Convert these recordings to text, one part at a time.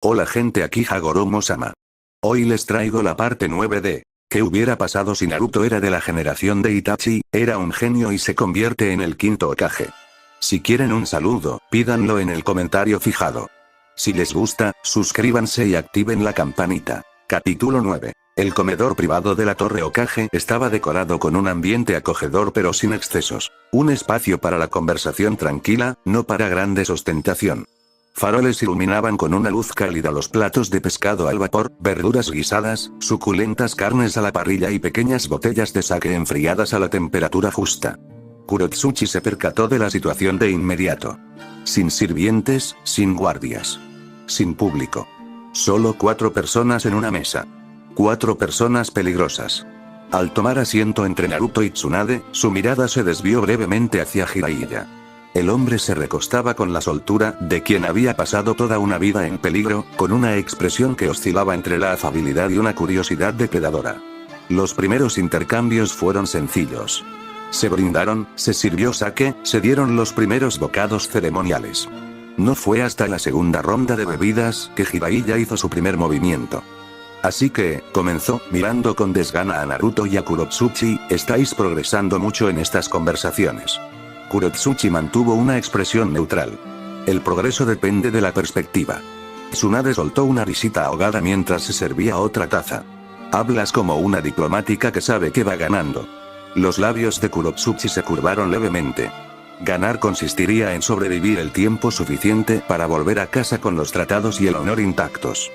Hola gente, aquí Hagoromo-sama. Hoy les traigo la parte 9 de ¿qué hubiera pasado si Naruto era de la generación de Itachi, era un genio y se convierte en el quinto Hokage? Si quieren un saludo, pídanlo en el comentario fijado. Si les gusta, suscríbanse y activen la campanita. Capítulo 9. El comedor privado de la Torre Hokage estaba decorado con un ambiente acogedor pero sin excesos. Un espacio para la conversación tranquila, no para grandes ostentación. Faroles iluminaban con una luz cálida los platos de pescado al vapor, verduras guisadas, suculentas carnes a la parrilla y pequeñas botellas de sake enfriadas a la temperatura justa. Kurotsuchi se percató de la situación de inmediato. Sin sirvientes, sin guardias. Sin público. Solo 4 personas en una mesa. 4 personas peligrosas. Al tomar asiento entre Naruto y Tsunade, su mirada se desvió brevemente hacia Jiraiya. El hombre se recostaba con la soltura de quien había pasado toda una vida en peligro, con una expresión que oscilaba entre la afabilidad y una curiosidad depredadora. Los primeros intercambios fueron sencillos. Se brindaron, se sirvió sake, se dieron los primeros bocados ceremoniales. No fue hasta la segunda ronda de bebidas que Jiraiya hizo su primer movimiento. Así que, comenzó, mirando con desgana a Naruto y a Kurotsuchi, estáis progresando mucho en estas conversaciones. Kurotsuchi mantuvo una expresión neutral. El progreso depende de la perspectiva. Tsunade soltó una risita ahogada mientras se servía otra taza. Hablas como una diplomática que sabe que va ganando. Los labios de Kurotsuchi se curvaron levemente. Ganar consistiría en sobrevivir el tiempo suficiente para volver a casa con los tratados y el honor intactos.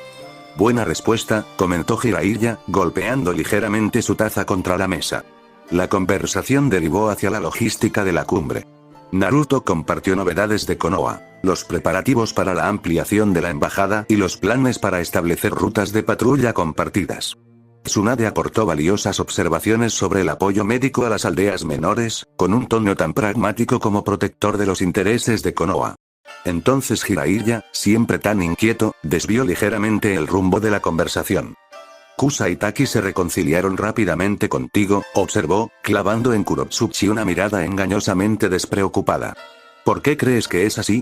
Buena respuesta, comentó Jiraiya, golpeando ligeramente su taza contra la mesa. La conversación derivó hacia la logística de la cumbre. Naruto compartió novedades de Konoha, los preparativos para la ampliación de la embajada y los planes para establecer rutas de patrulla compartidas. Tsunade aportó valiosas observaciones sobre el apoyo médico a las aldeas menores, con un tono tan pragmático como protector de los intereses de Konoha. Entonces Jiraiya, siempre tan inquieto, desvió ligeramente el rumbo de la conversación. Kusa y Taki se reconciliaron rápidamente contigo, observó, clavando en Kurotsuchi una mirada engañosamente despreocupada. ¿Por qué crees que es así?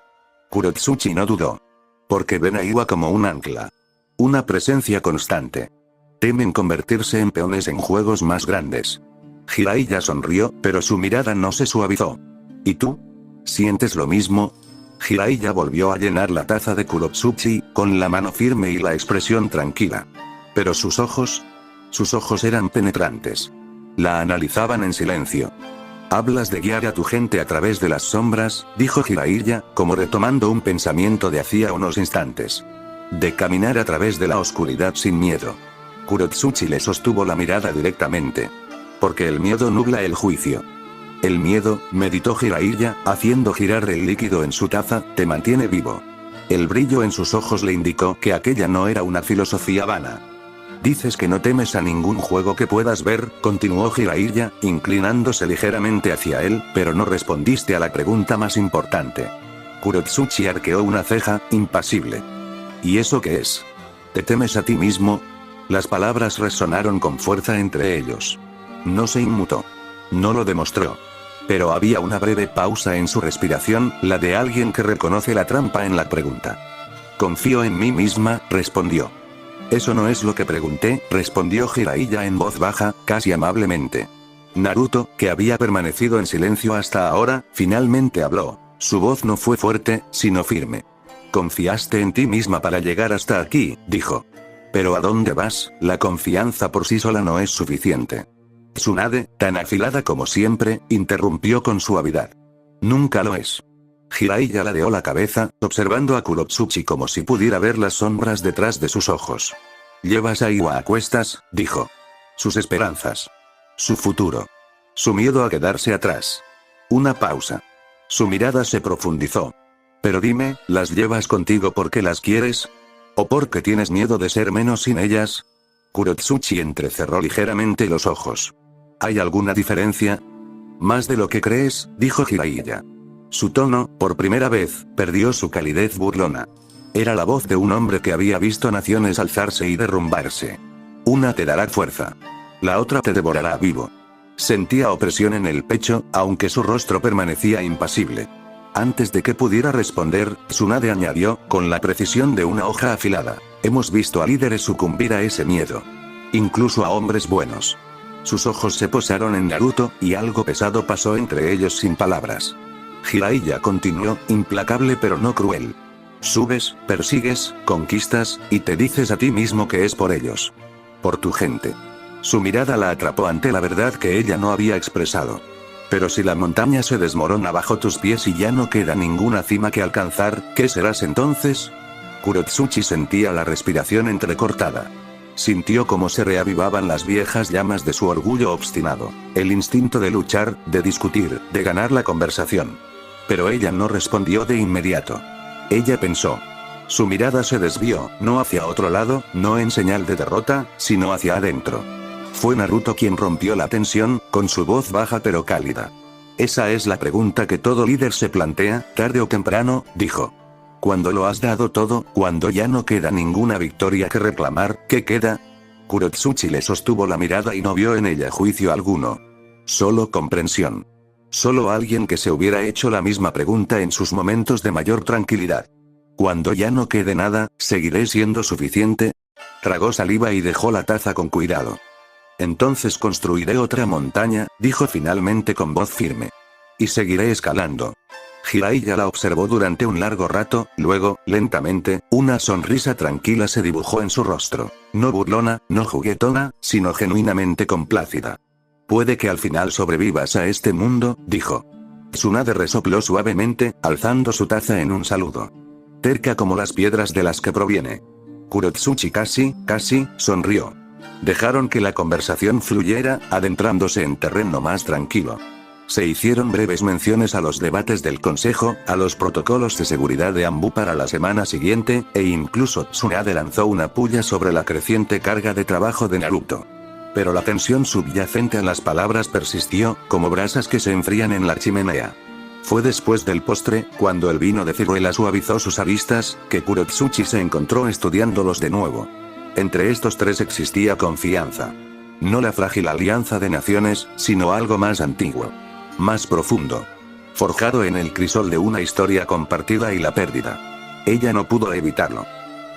Kurotsuchi no dudó. Porque ven a Iwa como un ancla. Una presencia constante. Temen convertirse en peones en juegos más grandes. Jiraiya sonrió, pero su mirada no se suavizó. ¿Y tú? ¿Sientes lo mismo? Jiraiya volvió a llenar la taza de Kurotsuchi, con la mano firme y la expresión tranquila. Pero sus ojos eran penetrantes. La analizaban en silencio. Hablas de guiar a tu gente a través de las sombras, dijo Jiraiya, como retomando un pensamiento de hacía unos instantes. De caminar a través de la oscuridad sin miedo. Kurotsuchi le sostuvo la mirada directamente. Porque el miedo nubla el juicio. El miedo, meditó Jiraiya, haciendo girar el líquido en su taza, te mantiene vivo. El brillo en sus ojos le indicó que aquella no era una filosofía vana. Dices que no temes a ningún juego que puedas ver, continuó Jiraiya, inclinándose ligeramente hacia él, pero no respondiste a la pregunta más importante. Kurotsuchi arqueó una ceja, impasible. ¿Y eso qué es? ¿Te temes a ti mismo? Las palabras resonaron con fuerza entre ellos. No se inmutó. No lo demostró. Pero había una breve pausa en su respiración, la de alguien que reconoce la trampa en la pregunta. Confío en mí misma, respondió. Eso no es lo que pregunté, respondió Jiraiya en voz baja, casi amablemente. Naruto, que había permanecido en silencio hasta ahora, finalmente habló. Su voz no fue fuerte, sino firme. Confiaste en ti misma para llegar hasta aquí, dijo. Pero ¿a dónde vas? La confianza por sí sola no es suficiente. Tsunade, tan afilada como siempre, interrumpió con suavidad. Nunca lo es. Jiraiya ladeó la cabeza, observando a Kurotsuchi como si pudiera ver las sombras detrás de sus ojos. Llevas a Iwa a cuestas, dijo. Sus esperanzas. Su futuro. Su miedo a quedarse atrás. Una pausa. Su mirada se profundizó. Pero dime, ¿las llevas contigo porque las quieres? ¿O porque tienes miedo de ser menos sin ellas? Kurotsuchi entrecerró ligeramente los ojos. ¿Hay alguna diferencia? Más de lo que crees, dijo Jiraiya. Su tono, por primera vez, perdió su calidez burlona. Era la voz de un hombre que había visto naciones alzarse y derrumbarse. Una te dará fuerza. La otra te devorará vivo. Sentía opresión en el pecho, aunque su rostro permanecía impasible. Antes de que pudiera responder, Tsunade añadió, con la precisión de una hoja afilada. Hemos visto a líderes sucumbir a ese miedo. Incluso a hombres buenos. Sus ojos se posaron en Naruto, y algo pesado pasó entre ellos sin palabras. Jiraiya continuó, implacable pero no cruel. Subes, persigues, conquistas, y te dices a ti mismo que es por ellos. Por tu gente. Su mirada la atrapó ante la verdad que ella no había expresado. Pero si la montaña se desmorona bajo tus pies y ya no queda ninguna cima que alcanzar, ¿qué serás entonces? Kurotsuchi sentía la respiración entrecortada. Sintió cómo se reavivaban las viejas llamas de su orgullo obstinado, el instinto de luchar, de discutir, de ganar la conversación. Pero ella no respondió de inmediato. Ella pensó. Su mirada se desvió, no hacia otro lado, no en señal de derrota, sino hacia adentro. Fue Naruto quien rompió la tensión, con su voz baja pero cálida. Esa es la pregunta que todo líder se plantea, tarde o temprano, dijo. Cuando lo has dado todo, cuando ya no queda ninguna victoria que reclamar, ¿qué queda? Kurotsuchi le sostuvo la mirada y no vio en ella juicio alguno. Solo comprensión. Solo alguien que se hubiera hecho la misma pregunta en sus momentos de mayor tranquilidad. Cuando ya no quede nada, ¿seguiré siendo suficiente? Tragó saliva y dejó la taza con cuidado. Entonces construiré otra montaña, dijo finalmente con voz firme. Y seguiré escalando. Jiraiya la observó durante un largo rato, luego, lentamente, una sonrisa tranquila se dibujó en su rostro. No burlona, no juguetona, sino genuinamente complácida. Puede que al final sobrevivas a este mundo, dijo. Tsunade resopló suavemente, alzando su taza en un saludo. Terca como las piedras de las que proviene. Kurotsuchi casi, sonrió. Dejaron que la conversación fluyera, adentrándose en terreno más tranquilo. Se hicieron breves menciones a los debates del consejo, a los protocolos de seguridad de Anbu para la semana siguiente, e incluso Tsunade lanzó una puya sobre la creciente carga de trabajo de Naruto. Pero la tensión subyacente a las palabras persistió, como brasas que se enfrían en la chimenea. Fue después del postre, cuando el vino de ciruela suavizó sus aristas, que Kurotsuchi se encontró estudiándolos de nuevo. Entre estos tres existía confianza. No la frágil alianza de naciones, sino algo más antiguo. Más profundo. Forjado en el crisol de una historia compartida y la pérdida. Ella no pudo evitarlo.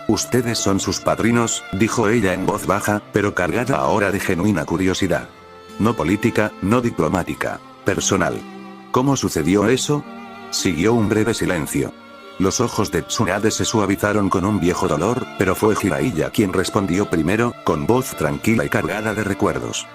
Ustedes son sus padrinos, dijo ella en voz baja, pero cargada ahora de genuina curiosidad. No política, no diplomática. Personal. ¿Cómo sucedió eso? Siguió un breve silencio. Los ojos de Tsunade se suavizaron con un viejo dolor, pero fue Jiraiya quien respondió primero, con voz tranquila y cargada de recuerdos.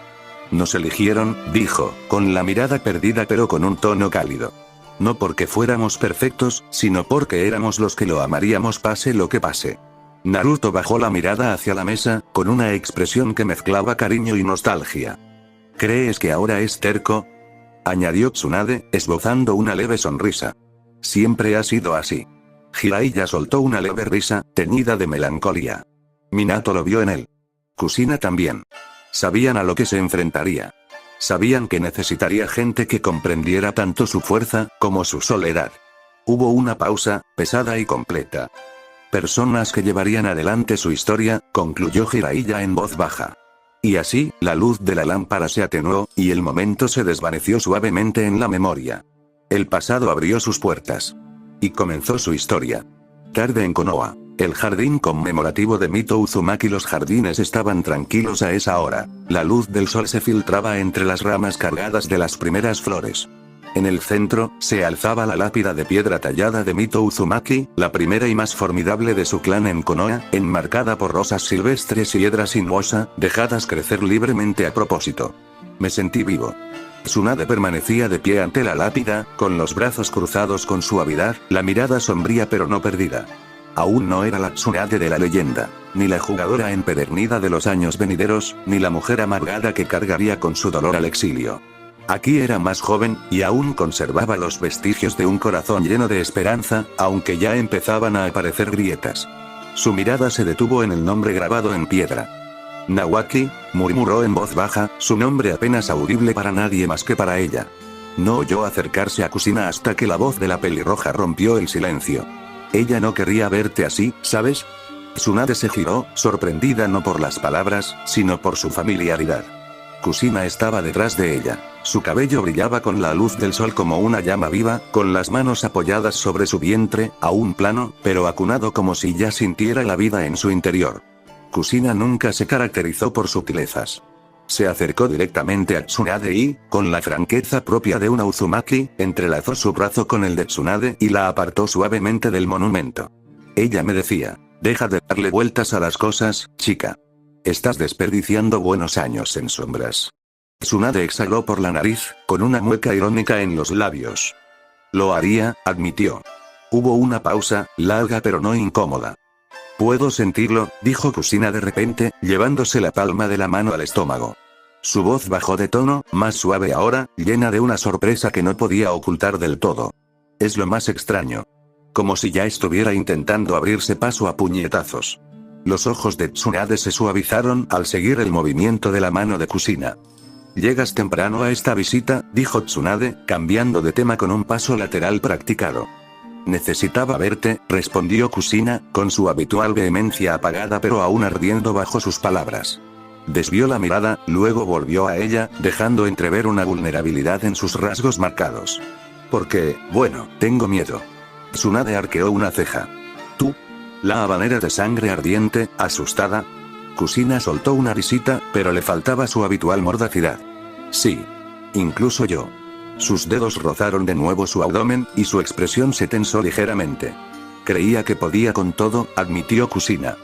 Nos eligieron, dijo, con la mirada perdida pero con un tono cálido. No porque fuéramos perfectos, sino porque éramos los que lo amaríamos pase lo que pase. Naruto bajó la mirada hacia la mesa, con una expresión que mezclaba cariño y nostalgia. ¿Crees que ahora es terco? Añadió Tsunade, esbozando una leve sonrisa. Siempre ha sido así. Jiraiya soltó una leve risa, teñida de melancolía. Minato lo vio en él. Kushina también. Sabían a lo que se enfrentaría. Sabían que necesitaría gente que comprendiera tanto su fuerza, como su soledad. Hubo una pausa, pesada y completa. Personas que llevarían adelante su historia, concluyó Jiraiya en voz baja. Y así, la luz de la lámpara se atenuó, y el momento se desvaneció suavemente en la memoria. El pasado abrió sus puertas. Y comenzó su historia. Tarde en Konoha. El jardín conmemorativo de Mito Uzumaki. Los jardines estaban tranquilos a esa hora. La luz del sol se filtraba entre las ramas cargadas de las primeras flores. En el centro, se alzaba la lápida de piedra tallada de Mito Uzumaki, la primera y más formidable de su clan en Konoha, enmarcada por rosas silvestres y hiedra sinuosa, dejadas crecer libremente a propósito. Me sentí vivo. Tsunade permanecía de pie ante la lápida, con los brazos cruzados con suavidad, la mirada sombría pero no perdida. Aún no era la Tsunade de la leyenda, ni la jugadora empedernida de los años venideros, ni la mujer amargada que cargaría con su dolor al exilio. Aquí era más joven, y aún conservaba los vestigios de un corazón lleno de esperanza, aunque ya empezaban a aparecer grietas. Su mirada se detuvo en el nombre grabado en piedra. Nawaki, murmuró en voz baja, su nombre apenas audible para nadie más que para ella. No oyó acercarse a Kushina hasta que la voz de la pelirroja rompió el silencio. Ella no querría verte así, ¿sabes? Tsunade se giró, sorprendida no por las palabras, sino por su familiaridad. Kushina estaba detrás de ella. Su cabello brillaba con la luz del sol como una llama viva, con las manos apoyadas sobre su vientre, aún plano, pero acunado como si ya sintiera la vida en su interior. Kusina nunca se caracterizó por sutilezas. Se acercó directamente a Tsunade y, con la franqueza propia de una Uzumaki, entrelazó su brazo con el de Tsunade y la apartó suavemente del monumento. Ella me decía, deja de darle vueltas a las cosas, chica. Estás desperdiciando buenos años en sombras. Tsunade exhaló por la nariz, con una mueca irónica en los labios. Lo haría, admitió. Hubo una pausa, larga pero no incómoda. Puedo sentirlo, dijo Kusina de repente, llevándose la palma de la mano al estómago. Su voz bajó de tono, más suave ahora, llena de una sorpresa que no podía ocultar del todo. Es lo más extraño. Como si ya estuviera intentando abrirse paso a puñetazos. Los ojos de Tsunade se suavizaron al seguir el movimiento de la mano de Kusina. Llegas temprano a esta visita, dijo Tsunade, cambiando de tema con un paso lateral practicado. Necesitaba verte, respondió Kusina, con su habitual vehemencia apagada pero aún ardiendo bajo sus palabras. Desvió la mirada, luego volvió a ella, dejando entrever una vulnerabilidad en sus rasgos marcados. Porque, bueno, tengo miedo. Tsunade arqueó una ceja. ¿Tú? La habanera de sangre ardiente, asustada. Kusina soltó una risita, pero le faltaba su habitual mordacidad. Sí. Incluso yo. Sus dedos rozaron de nuevo su abdomen, y su expresión se tensó ligeramente. Creía que podía con todo, admitió Kusina.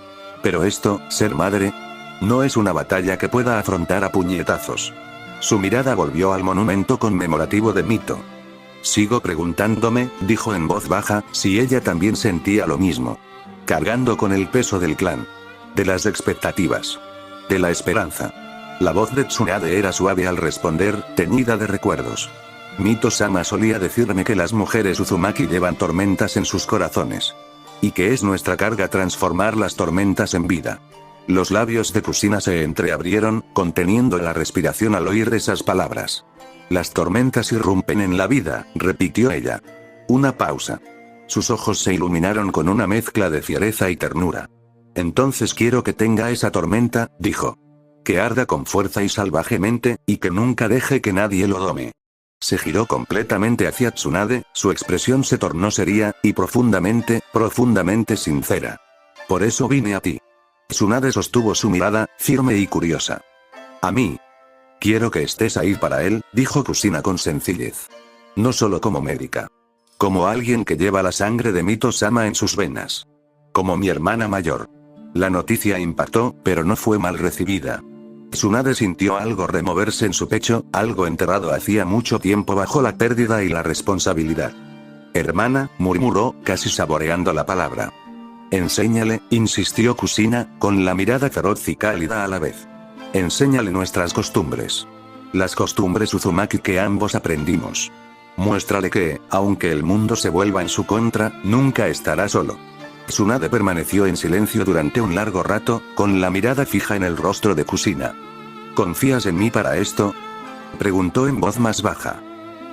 Pero esto, ser madre, no es una batalla que pueda afrontar a puñetazos. Su mirada volvió al monumento conmemorativo de Mito. Sigo preguntándome, dijo en voz baja, si ella también sentía lo mismo. Cargando con el peso del clan. De las expectativas. De la esperanza. La voz de Tsunade era suave al responder, teñida de recuerdos. Mito-sama solía decirme que las mujeres Uzumaki llevan tormentas en sus corazones. Y que es nuestra carga transformar las tormentas en vida. Los labios de Kusina se entreabrieron, conteniendo la respiración al oír esas palabras. Las tormentas irrumpen en la vida, repitió ella. Una pausa. Sus ojos se iluminaron con una mezcla de fiereza y ternura. Entonces quiero que tenga esa tormenta, dijo. Que arda con fuerza y salvajemente, y que nunca deje que nadie lo dome. Se giró completamente hacia Tsunade, su expresión se tornó seria, y profundamente sincera. Por eso vine a ti. Tsunade sostuvo su mirada, firme y curiosa. A mí. Quiero que estés ahí para él, dijo Kusina con sencillez. No solo como médica. Como alguien que lleva la sangre de Mito-sama en sus venas. Como mi hermana mayor. La noticia impactó, pero no fue mal recibida. Tsunade sintió algo removerse en su pecho, algo enterrado hacía mucho tiempo bajo la pérdida y la responsabilidad. Hermana, murmuró, casi saboreando la palabra. Enséñale, insistió Kusina, con la mirada feroz y cálida a la vez. Enséñale nuestras costumbres. Las costumbres Uzumaki que ambos aprendimos. Muéstrale que, aunque el mundo se vuelva en su contra, nunca estará solo. Tsunade permaneció en silencio durante un largo rato, con la mirada fija en el rostro de Kusina. ¿Confías en mí para esto?, preguntó en voz más baja.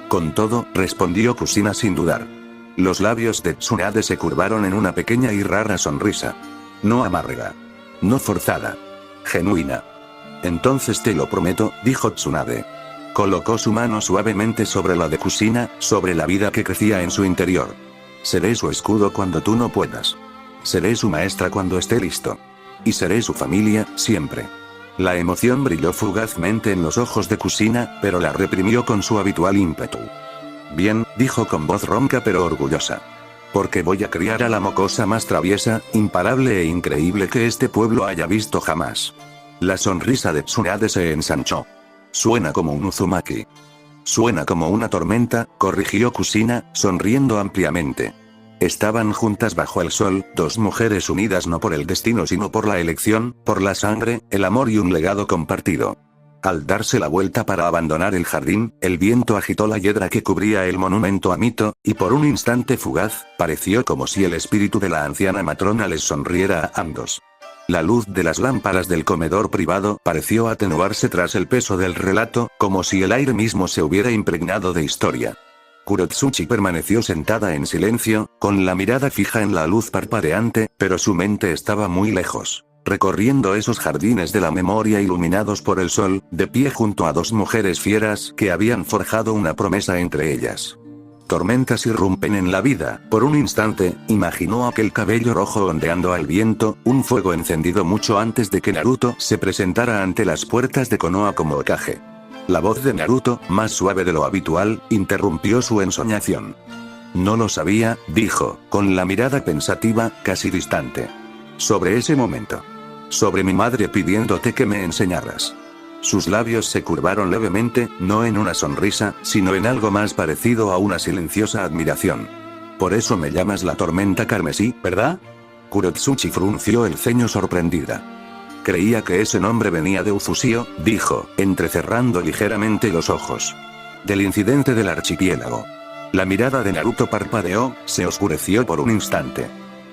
Con todo, respondió Kusina sin dudar. Los labios de Tsunade se curvaron en una pequeña y rara sonrisa. No amarga. No forzada. Genuina. Entonces te lo prometo, dijo Tsunade. Colocó su mano suavemente sobre la de Kusina, sobre la vida que crecía en su interior. Seré su escudo cuando tú no puedas. Seré su maestra cuando esté listo. Y seré su familia, siempre. La emoción brilló fugazmente en los ojos de Kusina, pero la reprimió con su habitual ímpetu. Bien, dijo con voz ronca pero orgullosa. Porque voy a criar a la mocosa más traviesa, imparable e increíble que este pueblo haya visto jamás. La sonrisa de Tsunade se ensanchó. Suena como un Uzumaki. Suena como una tormenta, corrigió Kusina, sonriendo ampliamente. Estaban juntas bajo el sol, dos mujeres unidas no por el destino sino por la elección, por la sangre, el amor y un legado compartido. Al darse la vuelta para abandonar el jardín, el viento agitó la hiedra que cubría el monumento a Mito, y por un instante fugaz, pareció como si el espíritu de la anciana matrona les sonriera a ambos. La luz de las lámparas del comedor privado pareció atenuarse tras el peso del relato, como si el aire mismo se hubiera impregnado de historia. Kurotsuchi permaneció sentada en silencio, con la mirada fija en la luz parpadeante, pero su mente estaba muy lejos, recorriendo esos jardines de la memoria iluminados por el sol, de pie junto a dos mujeres fieras que habían forjado una promesa entre ellas. Tormentas irrumpen en la vida. Por un instante, imaginó aquel cabello rojo ondeando al viento, un fuego encendido mucho antes de que Naruto se presentara ante las puertas de Konoha como Hokage. La voz de Naruto, más suave de lo habitual, interrumpió su ensoñación. No lo sabía, dijo, con la mirada pensativa, casi distante. Sobre ese momento. Sobre mi madre pidiéndote que me enseñaras. Sus labios se curvaron levemente, no en una sonrisa, sino en algo más parecido a una silenciosa admiración. Por eso me llamas la tormenta carmesí, ¿verdad? Kurotsuchi frunció el ceño sorprendida. Creía que ese nombre venía de Ufusio, dijo, entrecerrando ligeramente los ojos. Del incidente del archipiélago. La mirada de Naruto parpadeó, se oscureció por un instante.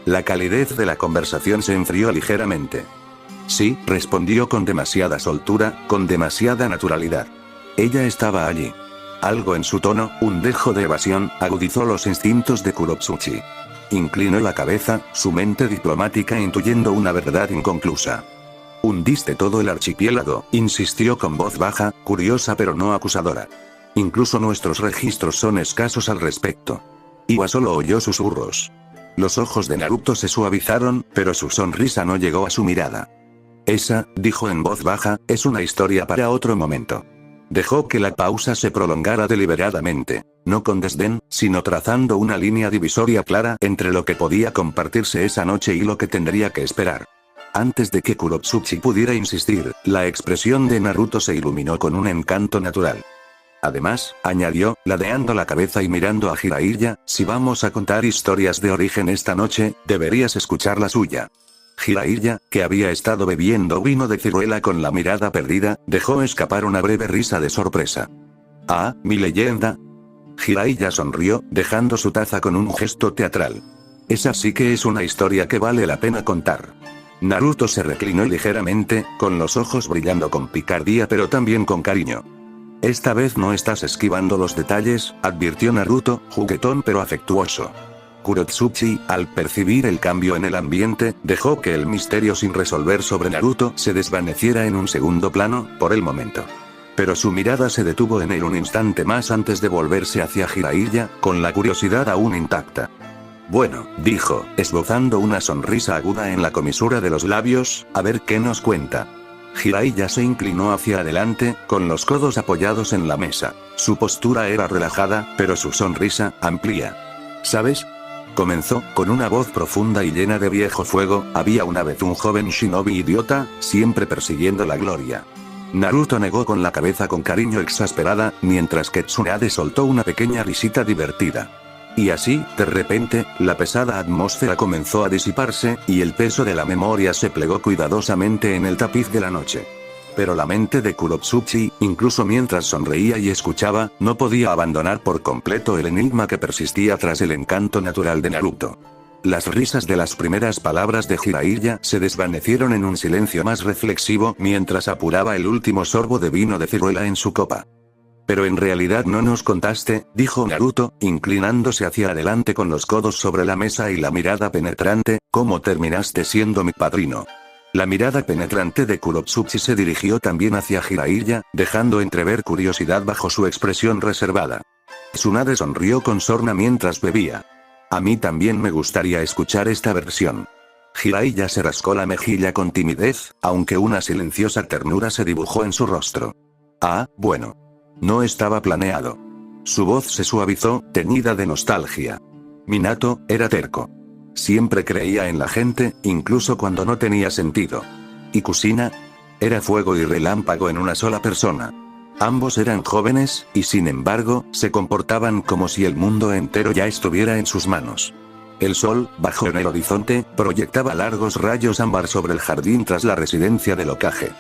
La calidez de la conversación se enfrió ligeramente. Sí, respondió con demasiada soltura, con demasiada naturalidad. Ella estaba allí. Algo en su tono, un dejo de evasión, agudizó los instintos de Kurotsuchi. Inclinó la cabeza, su mente diplomática intuyendo una verdad inconclusa. Hundiste todo el archipiélago, insistió con voz baja, curiosa pero no acusadora. Incluso nuestros registros son escasos al respecto. Iwa solo oyó susurros. Los ojos de Naruto se suavizaron, pero su sonrisa no llegó a su mirada. Esa, dijo en voz baja, es una historia para otro momento. Dejó que la pausa se prolongara deliberadamente, no con desdén, sino trazando una línea divisoria clara entre lo que podía compartirse esa noche y lo que tendría que esperar. Antes de que Kurotsuchi pudiera insistir, la expresión de Naruto se iluminó con un encanto natural. Además, añadió, ladeando la cabeza y mirando a Jiraiya, si vamos a contar historias de origen esta noche, deberías escuchar la suya. Jiraiya, que había estado bebiendo vino de ciruela con la mirada perdida, dejó escapar una breve risa de sorpresa. «Ah, mi leyenda». Jiraiya sonrió, dejando su taza con un gesto teatral. «Esa sí que es una historia que vale la pena contar». Naruto se reclinó ligeramente, con los ojos brillando con picardía pero también con cariño. «Esta vez no estás esquivando los detalles», advirtió Naruto, juguetón pero afectuoso. Kurotsuchi, al percibir el cambio en el ambiente, dejó que el misterio sin resolver sobre Naruto se desvaneciera en un segundo plano, por el momento. Pero su mirada se detuvo en él un instante más antes de volverse hacia Jiraiya, con la curiosidad aún intacta. «Bueno», dijo, esbozando una sonrisa aguda en la comisura de los labios, «a ver qué nos cuenta». Jiraiya se inclinó hacia adelante, con los codos apoyados en la mesa. Su postura era relajada, pero su sonrisa, amplia. «¿Sabes?», comenzó, con una voz profunda y llena de viejo fuego, había una vez un joven shinobi idiota, siempre persiguiendo la gloria. Naruto negó con la cabeza con cariño exasperada, mientras que Tsunade soltó una pequeña risita divertida. Y así, de repente, la pesada atmósfera comenzó a disiparse, y el peso de la memoria se plegó cuidadosamente en el tapiz de la noche. Pero la mente de Kurotsuchi, incluso mientras sonreía y escuchaba, no podía abandonar por completo el enigma que persistía tras el encanto natural de Naruto. Las risas de las primeras palabras de Jiraiya se desvanecieron en un silencio más reflexivo mientras apuraba el último sorbo de vino de ciruela en su copa. «Pero en realidad no nos contaste», dijo Naruto, inclinándose hacia adelante con los codos sobre la mesa y la mirada penetrante, «¿cómo terminaste siendo mi padrino?». La mirada penetrante de Kurotsuchi se dirigió también hacia Jiraiya, dejando entrever curiosidad bajo su expresión reservada. Tsunade sonrió con sorna mientras bebía. «A mí también me gustaría escuchar esta versión». Jiraiya se rascó la mejilla con timidez, aunque una silenciosa ternura se dibujó en su rostro. «Ah, bueno. No estaba planeado». Su voz se suavizó, teñida de nostalgia. Minato, era terco. Siempre creía en la gente, incluso cuando no tenía sentido. Y Kusina, era fuego y relámpago en una sola persona. Ambos eran jóvenes, y sin embargo, se comportaban como si el mundo entero ya estuviera en sus manos. El sol, bajo en el horizonte, proyectaba largos rayos ámbar sobre el jardín tras la residencia del Hokage.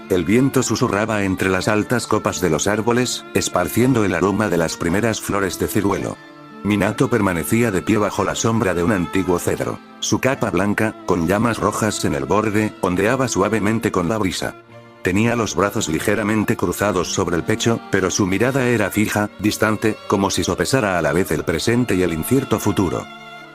El viento susurraba entre las altas copas de los árboles, esparciendo el aroma de las primeras flores de ciruelo. Minato permanecía de pie bajo la sombra de un antiguo cedro. Su capa blanca, con llamas rojas en el borde, ondeaba suavemente con la brisa. Tenía los brazos ligeramente cruzados sobre el pecho, pero su mirada era fija, distante, como si sopesara a la vez el presente y el incierto futuro.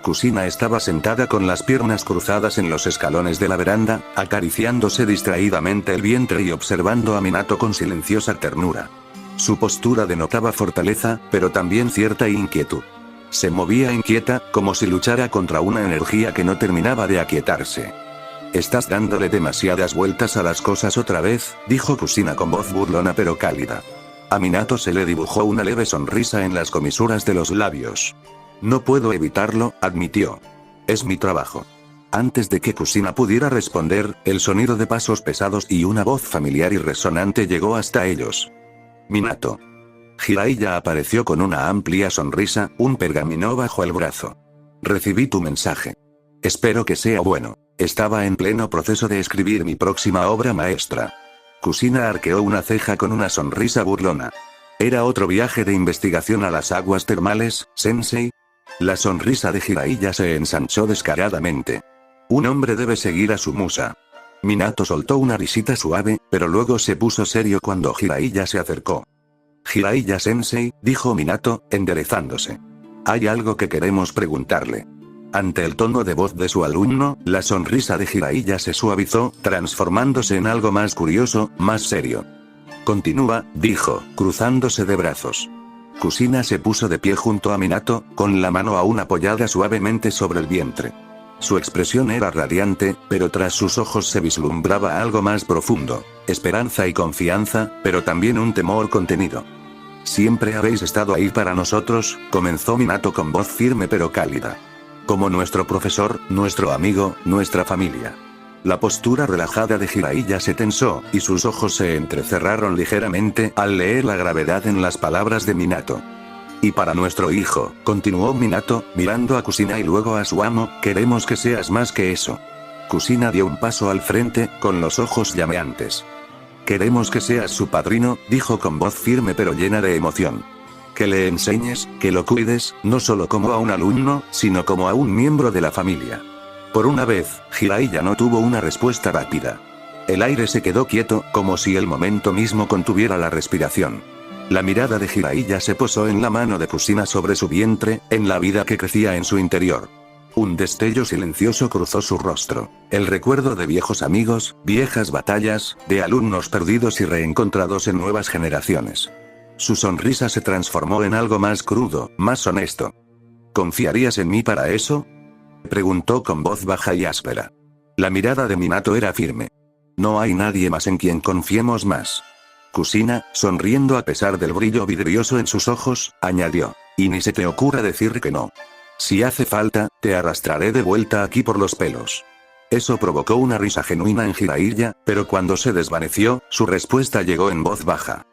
Kusina estaba sentada con las piernas cruzadas en los escalones de la veranda, acariciándose distraídamente el vientre y observando a Minato con silenciosa ternura. Su postura denotaba fortaleza, pero también cierta inquietud. Se movía inquieta, como si luchara contra una energía que no terminaba de aquietarse. «Estás dándole demasiadas vueltas a las cosas otra vez», dijo Kusina con voz burlona pero cálida. A Minato se le dibujó una leve sonrisa en las comisuras de los labios. «No puedo evitarlo», admitió. «Es mi trabajo». Antes de que Kusina pudiera responder, el sonido de pasos pesados y una voz familiar y resonante llegó hasta ellos. «Minato». Jiraiya apareció con una amplia sonrisa, un pergamino bajo el brazo. «Recibí tu mensaje. Espero que sea bueno. Estaba en pleno proceso de escribir mi próxima obra maestra». Kusina arqueó una ceja con una sonrisa burlona. «¿Era otro viaje de investigación a las aguas termales, sensei?» La sonrisa de Jiraiya se ensanchó descaradamente. «Un hombre debe seguir a su musa». Minato soltó una risita suave, pero luego se puso serio cuando Jiraiya se acercó. «Jiraiya-sensei», dijo Minato, enderezándose. «Hay algo que queremos preguntarle». Ante el tono de voz de su alumno, la sonrisa de Jiraiya se suavizó, transformándose en algo más curioso, más serio. «Continúa», dijo, cruzándose de brazos. Kusina se puso de pie junto a Minato, con la mano aún apoyada suavemente sobre el vientre. Su expresión era radiante, pero tras sus ojos se vislumbraba algo más profundo, esperanza y confianza, pero también un temor contenido. «Siempre habéis estado ahí para nosotros», comenzó Minato con voz firme pero cálida. «Como nuestro profesor, nuestro amigo, nuestra familia». La postura relajada de Jiraiya se tensó, y sus ojos se entrecerraron ligeramente al leer la gravedad en las palabras de Minato. «Y para nuestro hijo», continuó Minato, mirando a Kusina y luego a su amo, «queremos que seas más que eso». Kusina dio un paso al frente, con los ojos llameantes. «Queremos que seas su padrino», dijo con voz firme pero llena de emoción. «Que le enseñes, que lo cuides, no solo como a un alumno, sino como a un miembro de la familia». Por una vez, Jiraiya no tuvo una respuesta rápida. El aire se quedó quieto, como si el momento mismo contuviera la respiración. La mirada de Jiraiya se posó en la mano de Kusina sobre su vientre, en la vida que crecía en su interior. Un destello silencioso cruzó su rostro. El recuerdo de viejos amigos, viejas batallas, de alumnos perdidos y reencontrados en nuevas generaciones. Su sonrisa se transformó en algo más crudo, más honesto. «¿Confiarías en mí para eso?», preguntó con voz baja y áspera. La mirada de Minato era firme. «No hay nadie más en quien confiemos más». Kusina, sonriendo a pesar del brillo vidrioso en sus ojos, añadió. «Y ni se te ocurra decir que no. Si hace falta, te arrastraré de vuelta aquí por los pelos». Eso provocó una risa genuina en Jiraiya, pero cuando se desvaneció, su respuesta llegó en voz baja.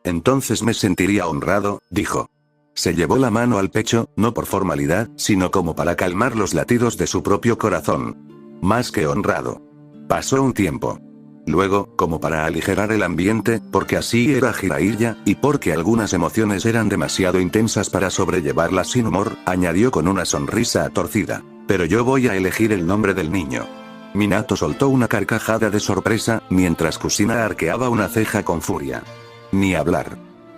«Entonces me sentiría honrado», dijo. Se llevó la mano al pecho, no por formalidad, sino como para calmar los latidos de su propio corazón. Más que honrado. Pasó un tiempo. Luego, como para aligerar el ambiente, porque así era Jiraiya, y porque algunas emociones eran demasiado intensas para sobrellevarlas sin humor, añadió con una sonrisa torcida. «Pero yo voy a elegir el nombre del niño». Minato soltó una carcajada de sorpresa, mientras Kusina arqueaba una ceja con furia. «Ni hablar».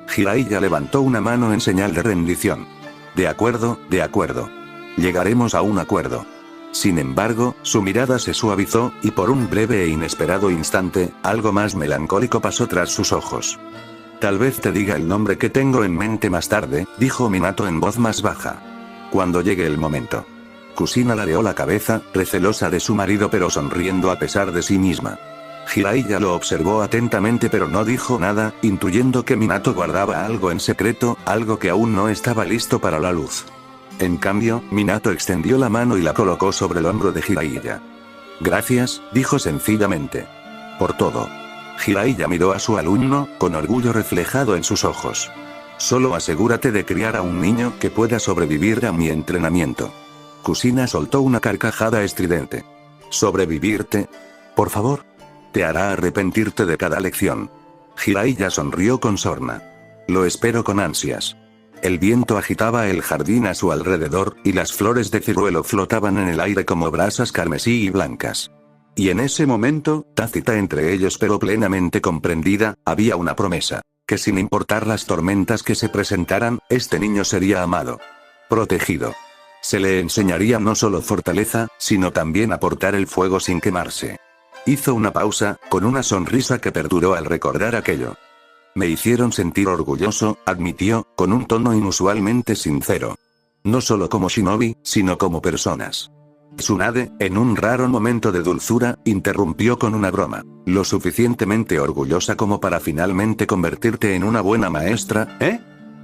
Jiraiya levantó una mano en señal de rendición. «De acuerdo, de acuerdo. Llegaremos a un acuerdo». Sin embargo, su mirada se suavizó, y por un breve e inesperado instante, algo más melancólico pasó tras sus ojos. «Tal vez te diga el nombre que tengo en mente más tarde», dijo Minato en voz más baja. «Cuando llegue el momento». Kusina ladeó la cabeza, recelosa de su marido pero sonriendo a pesar de sí misma. Jiraiya lo observó atentamente pero no dijo nada, intuyendo que Minato guardaba algo en secreto, algo que aún no estaba listo para la luz. En cambio, Minato extendió la mano y la colocó sobre el hombro de Jiraiya. «Gracias», dijo sencillamente. «Por todo». Jiraiya miró a su alumno, con orgullo reflejado en sus ojos. «Solo asegúrate de criar a un niño que pueda sobrevivir a mi entrenamiento». Kusina soltó una carcajada estridente. «¿Sobrevivirte? Por favor. Te hará arrepentirte de cada lección». Jiraiya sonrió con sorna. «Lo espero con ansias». El viento agitaba el jardín a su alrededor, y las flores de ciruelo flotaban en el aire como brasas carmesí y blancas. Y en ese momento, tácita entre ellos pero plenamente comprendida, había una promesa. Que sin importar las tormentas que se presentaran, este niño sería amado. Protegido. Se le enseñaría no solo fortaleza, sino también a portar el fuego sin quemarse. Hizo una pausa, con una sonrisa que perduró al recordar aquello. Me hicieron sentir orgulloso, admitió, con un tono inusualmente sincero. No solo como shinobi, sino como personas. Tsunade, en un raro momento de dulzura, interrumpió con una broma. Lo suficientemente orgullosa como para finalmente convertirte en una buena maestra, ¿eh?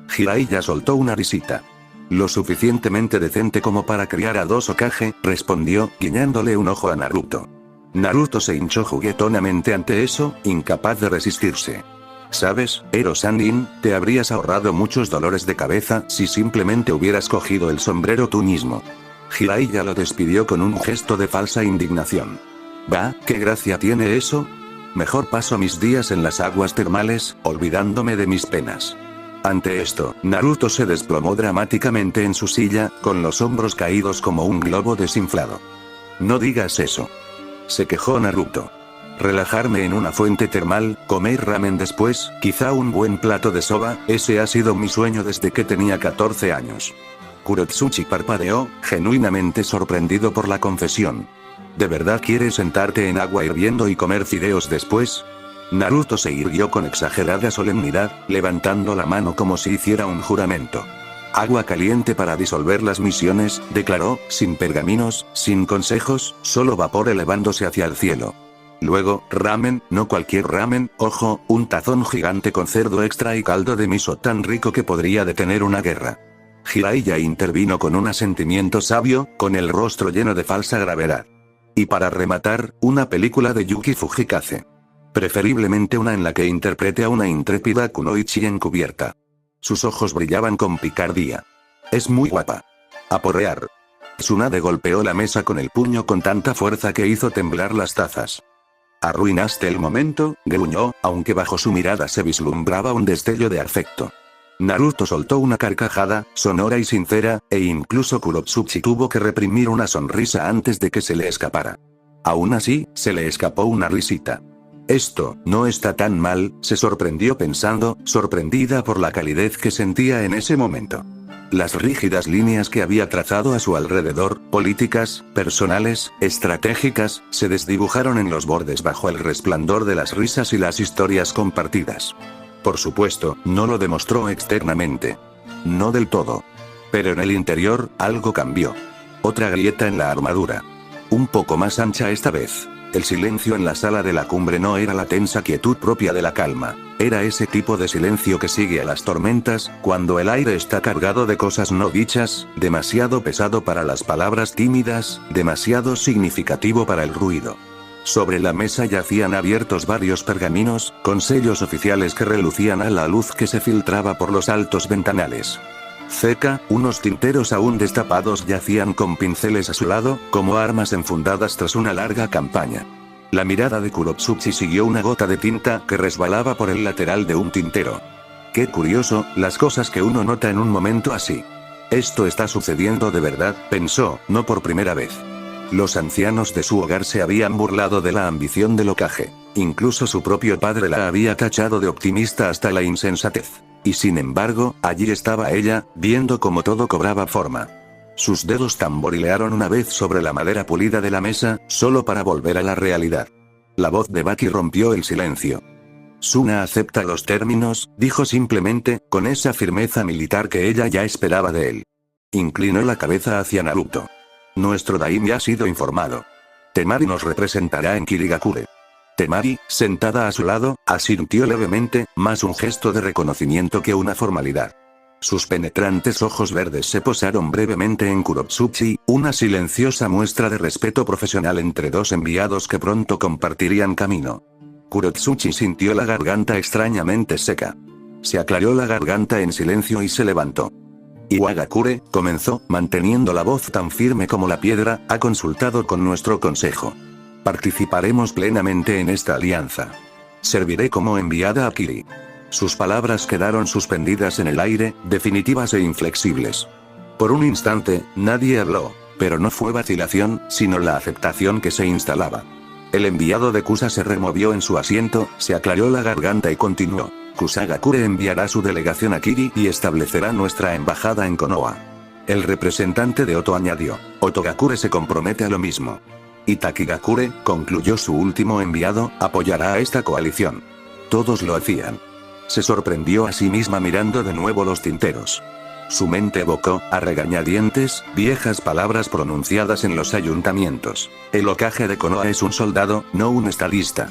Jiraiya soltó una risita. Lo suficientemente decente como para criar a 2 Hokage, respondió, guiñándole un ojo a Naruto. Naruto se hinchó juguetonamente ante eso, incapaz de resistirse. ¿Sabes, Ero-Sannin, te habrías ahorrado muchos dolores de cabeza si simplemente hubieras cogido el sombrero tú mismo? Jiraiya lo despidió con un gesto de falsa indignación. ¿Va, qué gracia tiene eso? Mejor paso mis días en las aguas termales, olvidándome de mis penas. Ante esto, Naruto se desplomó dramáticamente en su silla, con los hombros caídos como un globo desinflado. No digas eso. Se quejó Naruto. Relajarme en una fuente termal, comer ramen después, quizá un buen plato de soba, ese ha sido mi sueño desde que tenía 14 años. Kurotsuchi parpadeó, genuinamente sorprendido por la confesión. ¿De verdad quieres sentarte en agua hirviendo y comer fideos después? Naruto se irguió con exagerada solemnidad, levantando la mano como si hiciera un juramento. Agua caliente para disolver las misiones, declaró, sin pergaminos, sin consejos, solo vapor elevándose hacia el cielo. Luego, ramen, no cualquier ramen, ojo, un tazón gigante con cerdo extra y caldo de miso tan rico que podría detener una guerra. Jiraiya intervino con un asentimiento sabio, con el rostro lleno de falsa gravedad. Y para rematar, una película de Yuki Fujikaze. Preferiblemente una en la que interprete a una intrépida kunoichi encubierta. Sus ojos brillaban con picardía. Es muy guapa. A porrear. Tsunade golpeó la mesa con el puño con tanta fuerza que hizo temblar las tazas. Arruinaste el momento, gruñó, aunque bajo su mirada se vislumbraba un destello de afecto. Naruto soltó una carcajada, sonora y sincera, e incluso Kurotsuchi tuvo que reprimir una sonrisa antes de que se le escapara. Aún así, se le escapó una risita. Esto, no está tan mal, se sorprendió pensando, sorprendida por la calidez que sentía en ese momento. Las rígidas líneas que había trazado a su alrededor, políticas, personales, estratégicas, se desdibujaron en los bordes bajo el resplandor de las risas y las historias compartidas. Por supuesto, no lo demostró externamente. No del todo. Pero en el interior, algo cambió. Otra grieta en la armadura. Un poco más ancha esta vez. El silencio en la sala de la cumbre no era la tensa quietud propia de la calma. Era ese tipo de silencio que sigue a las tormentas, cuando el aire está cargado de cosas no dichas, demasiado pesado para las palabras tímidas, demasiado significativo para el ruido. Sobre la mesa yacían abiertos varios pergaminos, con sellos oficiales que relucían a la luz que se filtraba por los altos ventanales. Cerca, unos tinteros aún destapados yacían con pinceles a su lado, como armas enfundadas tras una larga campaña. La mirada de Kurotsuchi siguió una gota de tinta que resbalaba por el lateral de un tintero. Qué curioso, las cosas que uno nota en un momento así. Esto está sucediendo de verdad, pensó, no por primera vez. Los ancianos de su hogar se habían burlado de la ambición del Hokage. Incluso su propio padre la había tachado de optimista hasta la insensatez. Y sin embargo, allí estaba ella, viendo cómo todo cobraba forma. Sus dedos tamborilearon una vez sobre la madera pulida de la mesa, solo para volver a la realidad. La voz de Baki rompió el silencio. Suna acepta los términos, dijo simplemente, con esa firmeza militar que ella ya esperaba de él. Inclinó la cabeza hacia Naruto. Nuestro Daime ha sido informado. Temari nos representará en Kirigakure. Temari, sentada a su lado, asintió levemente, más un gesto de reconocimiento que una formalidad. Sus penetrantes ojos verdes se posaron brevemente en Kurotsuchi, una silenciosa muestra de respeto profesional entre dos enviados que pronto compartirían camino. Kurotsuchi sintió la garganta extrañamente seca. Se aclaró la garganta en silencio y se levantó. Iwagakure, comenzó, manteniendo la voz tan firme como la piedra, ha consultado con nuestro consejo. Participaremos plenamente en esta alianza. Serviré como enviada a Kiri. Sus palabras quedaron suspendidas en el aire, definitivas e inflexibles. Por un instante, nadie habló, pero no fue vacilación, sino la aceptación que se instalaba. El enviado de Kusa se removió en su asiento, se aclaró la garganta y continuó. Kusagakure enviará su delegación a Kiri y establecerá nuestra embajada en Konoha. El representante de Oto añadió. Otogakure se compromete a lo mismo. Itakigakure, concluyó su último enviado, apoyará a esta coalición. Todos lo hacían. Se sorprendió a sí misma mirando de nuevo los tinteros. Su mente evocó, a regañadientes, viejas palabras pronunciadas en los ayuntamientos. El Hokage de Konoha es un soldado, no un estadista.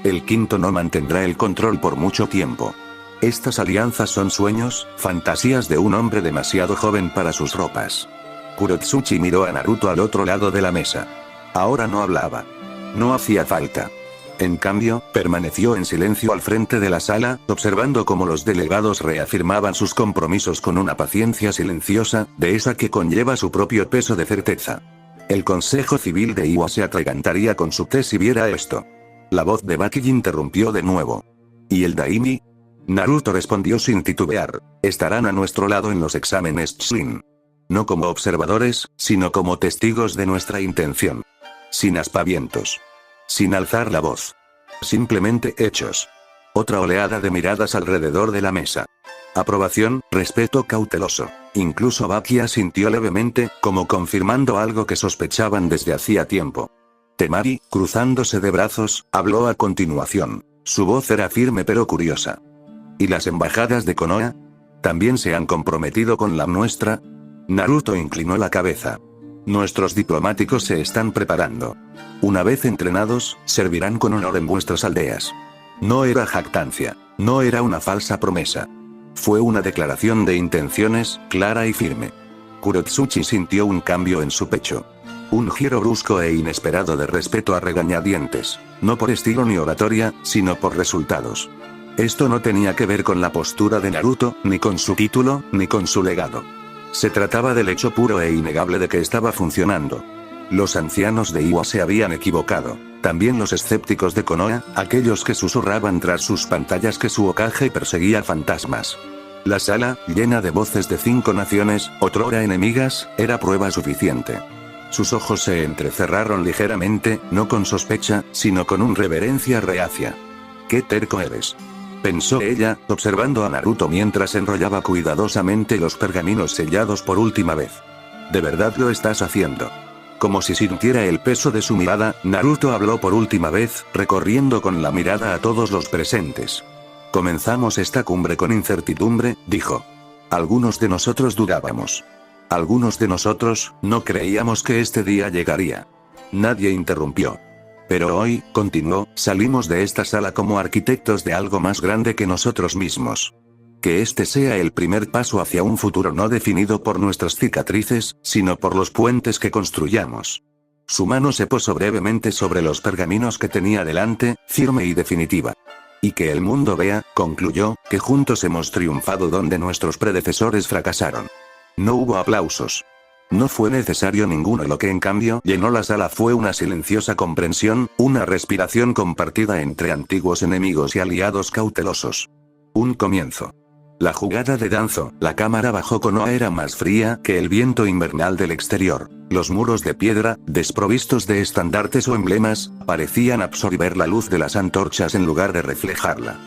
El quinto no mantendrá el control por mucho tiempo. Estas alianzas son sueños, fantasías de un hombre demasiado joven para sus ropas. Kurotsuchi miró a Naruto al otro lado de la mesa. Ahora no hablaba. No hacía falta. En cambio, permaneció en silencio al frente de la sala, observando cómo los delegados reafirmaban sus compromisos con una paciencia silenciosa, de esa que conlleva su propio peso de certeza. El Consejo Civil de Iwa se atragantaría con su té si viera esto. La voz de Baki interrumpió de nuevo. ¿Y el Daimi? Naruto respondió sin titubear. Estarán a nuestro lado en los exámenes Chunin. No como observadores, sino como testigos de nuestra intención. Sin aspavientos. Sin alzar la voz. Simplemente hechos. Otra oleada de miradas alrededor de la mesa. Aprobación, respeto cauteloso. Incluso Baki asintió levemente, como confirmando algo que sospechaban desde hacía tiempo. Temari, cruzándose de brazos, habló a continuación. Su voz era firme pero curiosa. ¿Y las embajadas de Konoha? ¿También se han comprometido con la nuestra? Naruto inclinó la cabeza. Nuestros diplomáticos se están preparando. Una vez entrenados, servirán con honor en vuestras aldeas. No era jactancia, no era una falsa promesa. Fue una declaración de intenciones, clara y firme. Kurotsuchi sintió un cambio en su pecho. Un giro brusco e inesperado de respeto a regañadientes, no por estilo ni oratoria, sino por resultados. Esto no tenía que ver con la postura de Naruto, ni con su título, ni con su legado. Se trataba del hecho puro e innegable de que estaba funcionando. Los ancianos de Iwa se habían equivocado. También los escépticos de Konoha, aquellos que susurraban tras sus pantallas que su Hokage perseguía fantasmas. La sala, llena de voces de 5 naciones, otrora enemigas, era prueba suficiente. Sus ojos se entrecerraron ligeramente, no con sospecha, sino con una reverencia reacia. «¡Qué terco eres!», pensó ella, observando a Naruto mientras enrollaba cuidadosamente los pergaminos sellados por última vez. «¿De verdad lo estás haciendo?». Como si sintiera el peso de su mirada, Naruto habló por última vez, recorriendo con la mirada a todos los presentes. «Comenzamos esta cumbre con incertidumbre», dijo. «Algunos de nosotros dudábamos. Algunos de nosotros, no creíamos que este día llegaría». Nadie interrumpió. «Pero hoy», continuó, «salimos de esta sala como arquitectos de algo más grande que nosotros mismos. Que este sea el primer paso hacia un futuro no definido por nuestras cicatrices, sino por los puentes que construyamos». Su mano se posó brevemente sobre los pergaminos que tenía delante, firme y definitiva. «Y que el mundo vea», concluyó, «que juntos hemos triunfado donde nuestros predecesores fracasaron». No hubo aplausos. No fue necesario ninguno. Lo que en cambio llenó la sala fue una silenciosa comprensión, una respiración compartida entre antiguos enemigos y aliados cautelosos. Un comienzo. La jugada de Danzo, la cámara bajo Konoha era más fría que el viento invernal del exterior. Los muros de piedra, desprovistos de estandartes o emblemas, parecían absorber la luz de las antorchas en lugar de reflejarla.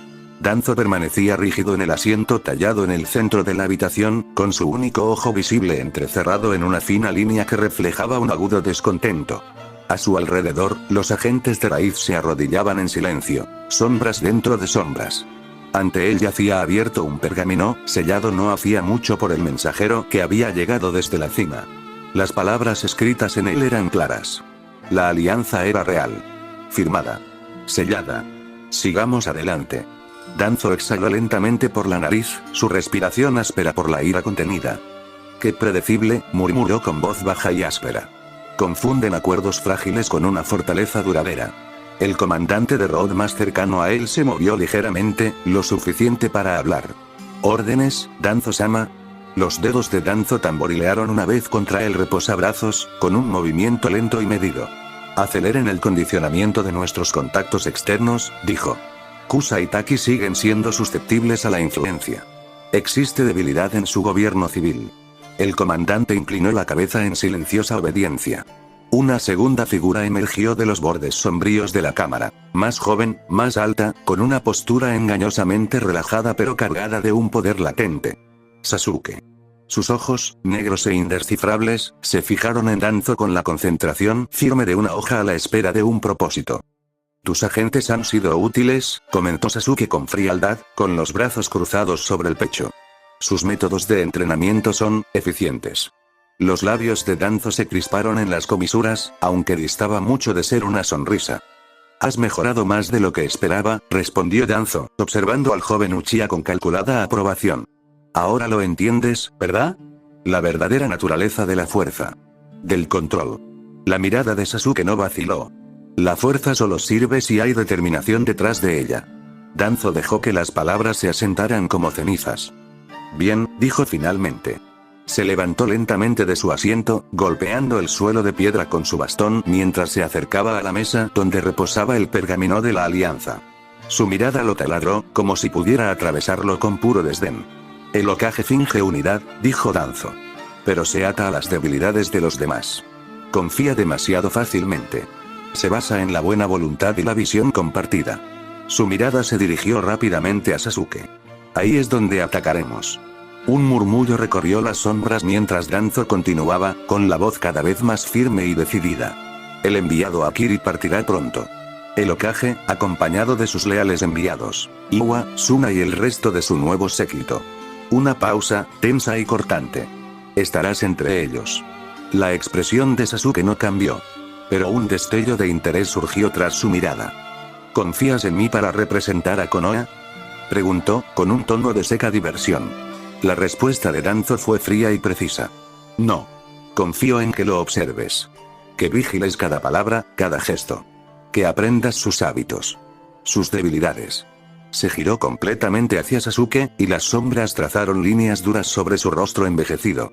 Danzo permanecía rígido en el asiento tallado en el centro de la habitación, con su único ojo visible entrecerrado en una fina línea que reflejaba un agudo descontento. A su alrededor, los agentes de raíz se arrodillaban en silencio, sombras dentro de sombras. Ante él yacía abierto un pergamino, sellado no hacía mucho por el mensajero que había llegado desde la cima. Las palabras escritas en él eran claras. La alianza era real. Firmada. Sellada. Sigamos adelante. Danzo exhaló lentamente por la nariz, su respiración áspera por la ira contenida. «Qué predecible», murmuró con voz baja y áspera. «Confunden acuerdos frágiles con una fortaleza duradera». El comandante de Road más cercano a él se movió ligeramente, lo suficiente para hablar. «¿Órdenes, Danzo-sama?» Los dedos de Danzo tamborilearon una vez contra el reposabrazos, con un movimiento lento y medido. «Aceleren el condicionamiento de nuestros contactos externos», dijo. Kusa y Taki siguen siendo susceptibles a la influencia. Existe debilidad en su gobierno civil. El comandante inclinó la cabeza en silenciosa obediencia. Una segunda figura emergió de los bordes sombríos de la cámara, más joven, más alta, con una postura engañosamente relajada pero cargada de un poder latente. Sasuke. Sus ojos, negros e indescifrables, se fijaron en Danzo con la concentración firme de una hoja a la espera de un propósito. Tus agentes han sido útiles, comentó Sasuke con frialdad, con los brazos cruzados sobre el pecho. Sus métodos de entrenamiento son eficientes. Los labios de Danzo se crisparon en las comisuras, aunque distaba mucho de ser una sonrisa. Has mejorado más de lo que esperaba, respondió Danzo, observando al joven Uchiha con calculada aprobación. Ahora lo entiendes, ¿verdad? La verdadera naturaleza de la fuerza. Del control. La mirada de Sasuke no vaciló. La fuerza solo sirve si hay determinación detrás de ella. Danzo dejó que las palabras se asentaran como cenizas. Bien, dijo finalmente. Se levantó lentamente de su asiento, golpeando el suelo de piedra con su bastón mientras se acercaba a la mesa donde reposaba el pergamino de la alianza. Su mirada lo taladró, como si pudiera atravesarlo con puro desdén. El Hokage finge unidad, dijo Danzo. Pero se ata a las debilidades de los demás. Confía demasiado fácilmente. Se basa en la buena voluntad y la visión compartida. Su mirada se dirigió rápidamente a Sasuke. Ahí es donde atacaremos. Un murmullo recorrió las sombras mientras Danzo continuaba, con la voz cada vez más firme y decidida. El enviado Akiri partirá pronto. El Hokage, acompañado de sus leales enviados, Iwa, Suna y el resto de su nuevo séquito. Una pausa, tensa y cortante. Estarás entre ellos. La expresión de Sasuke no cambió. Pero un destello de interés surgió tras su mirada. ¿Confías en mí para representar a Konoha?, preguntó, con un tono de seca diversión. La respuesta de Danzo fue fría y precisa. No. Confío en que lo observes. Que vigiles cada palabra, cada gesto. Que aprendas sus hábitos. Sus debilidades. Se giró completamente hacia Sasuke, y las sombras trazaron líneas duras sobre su rostro envejecido.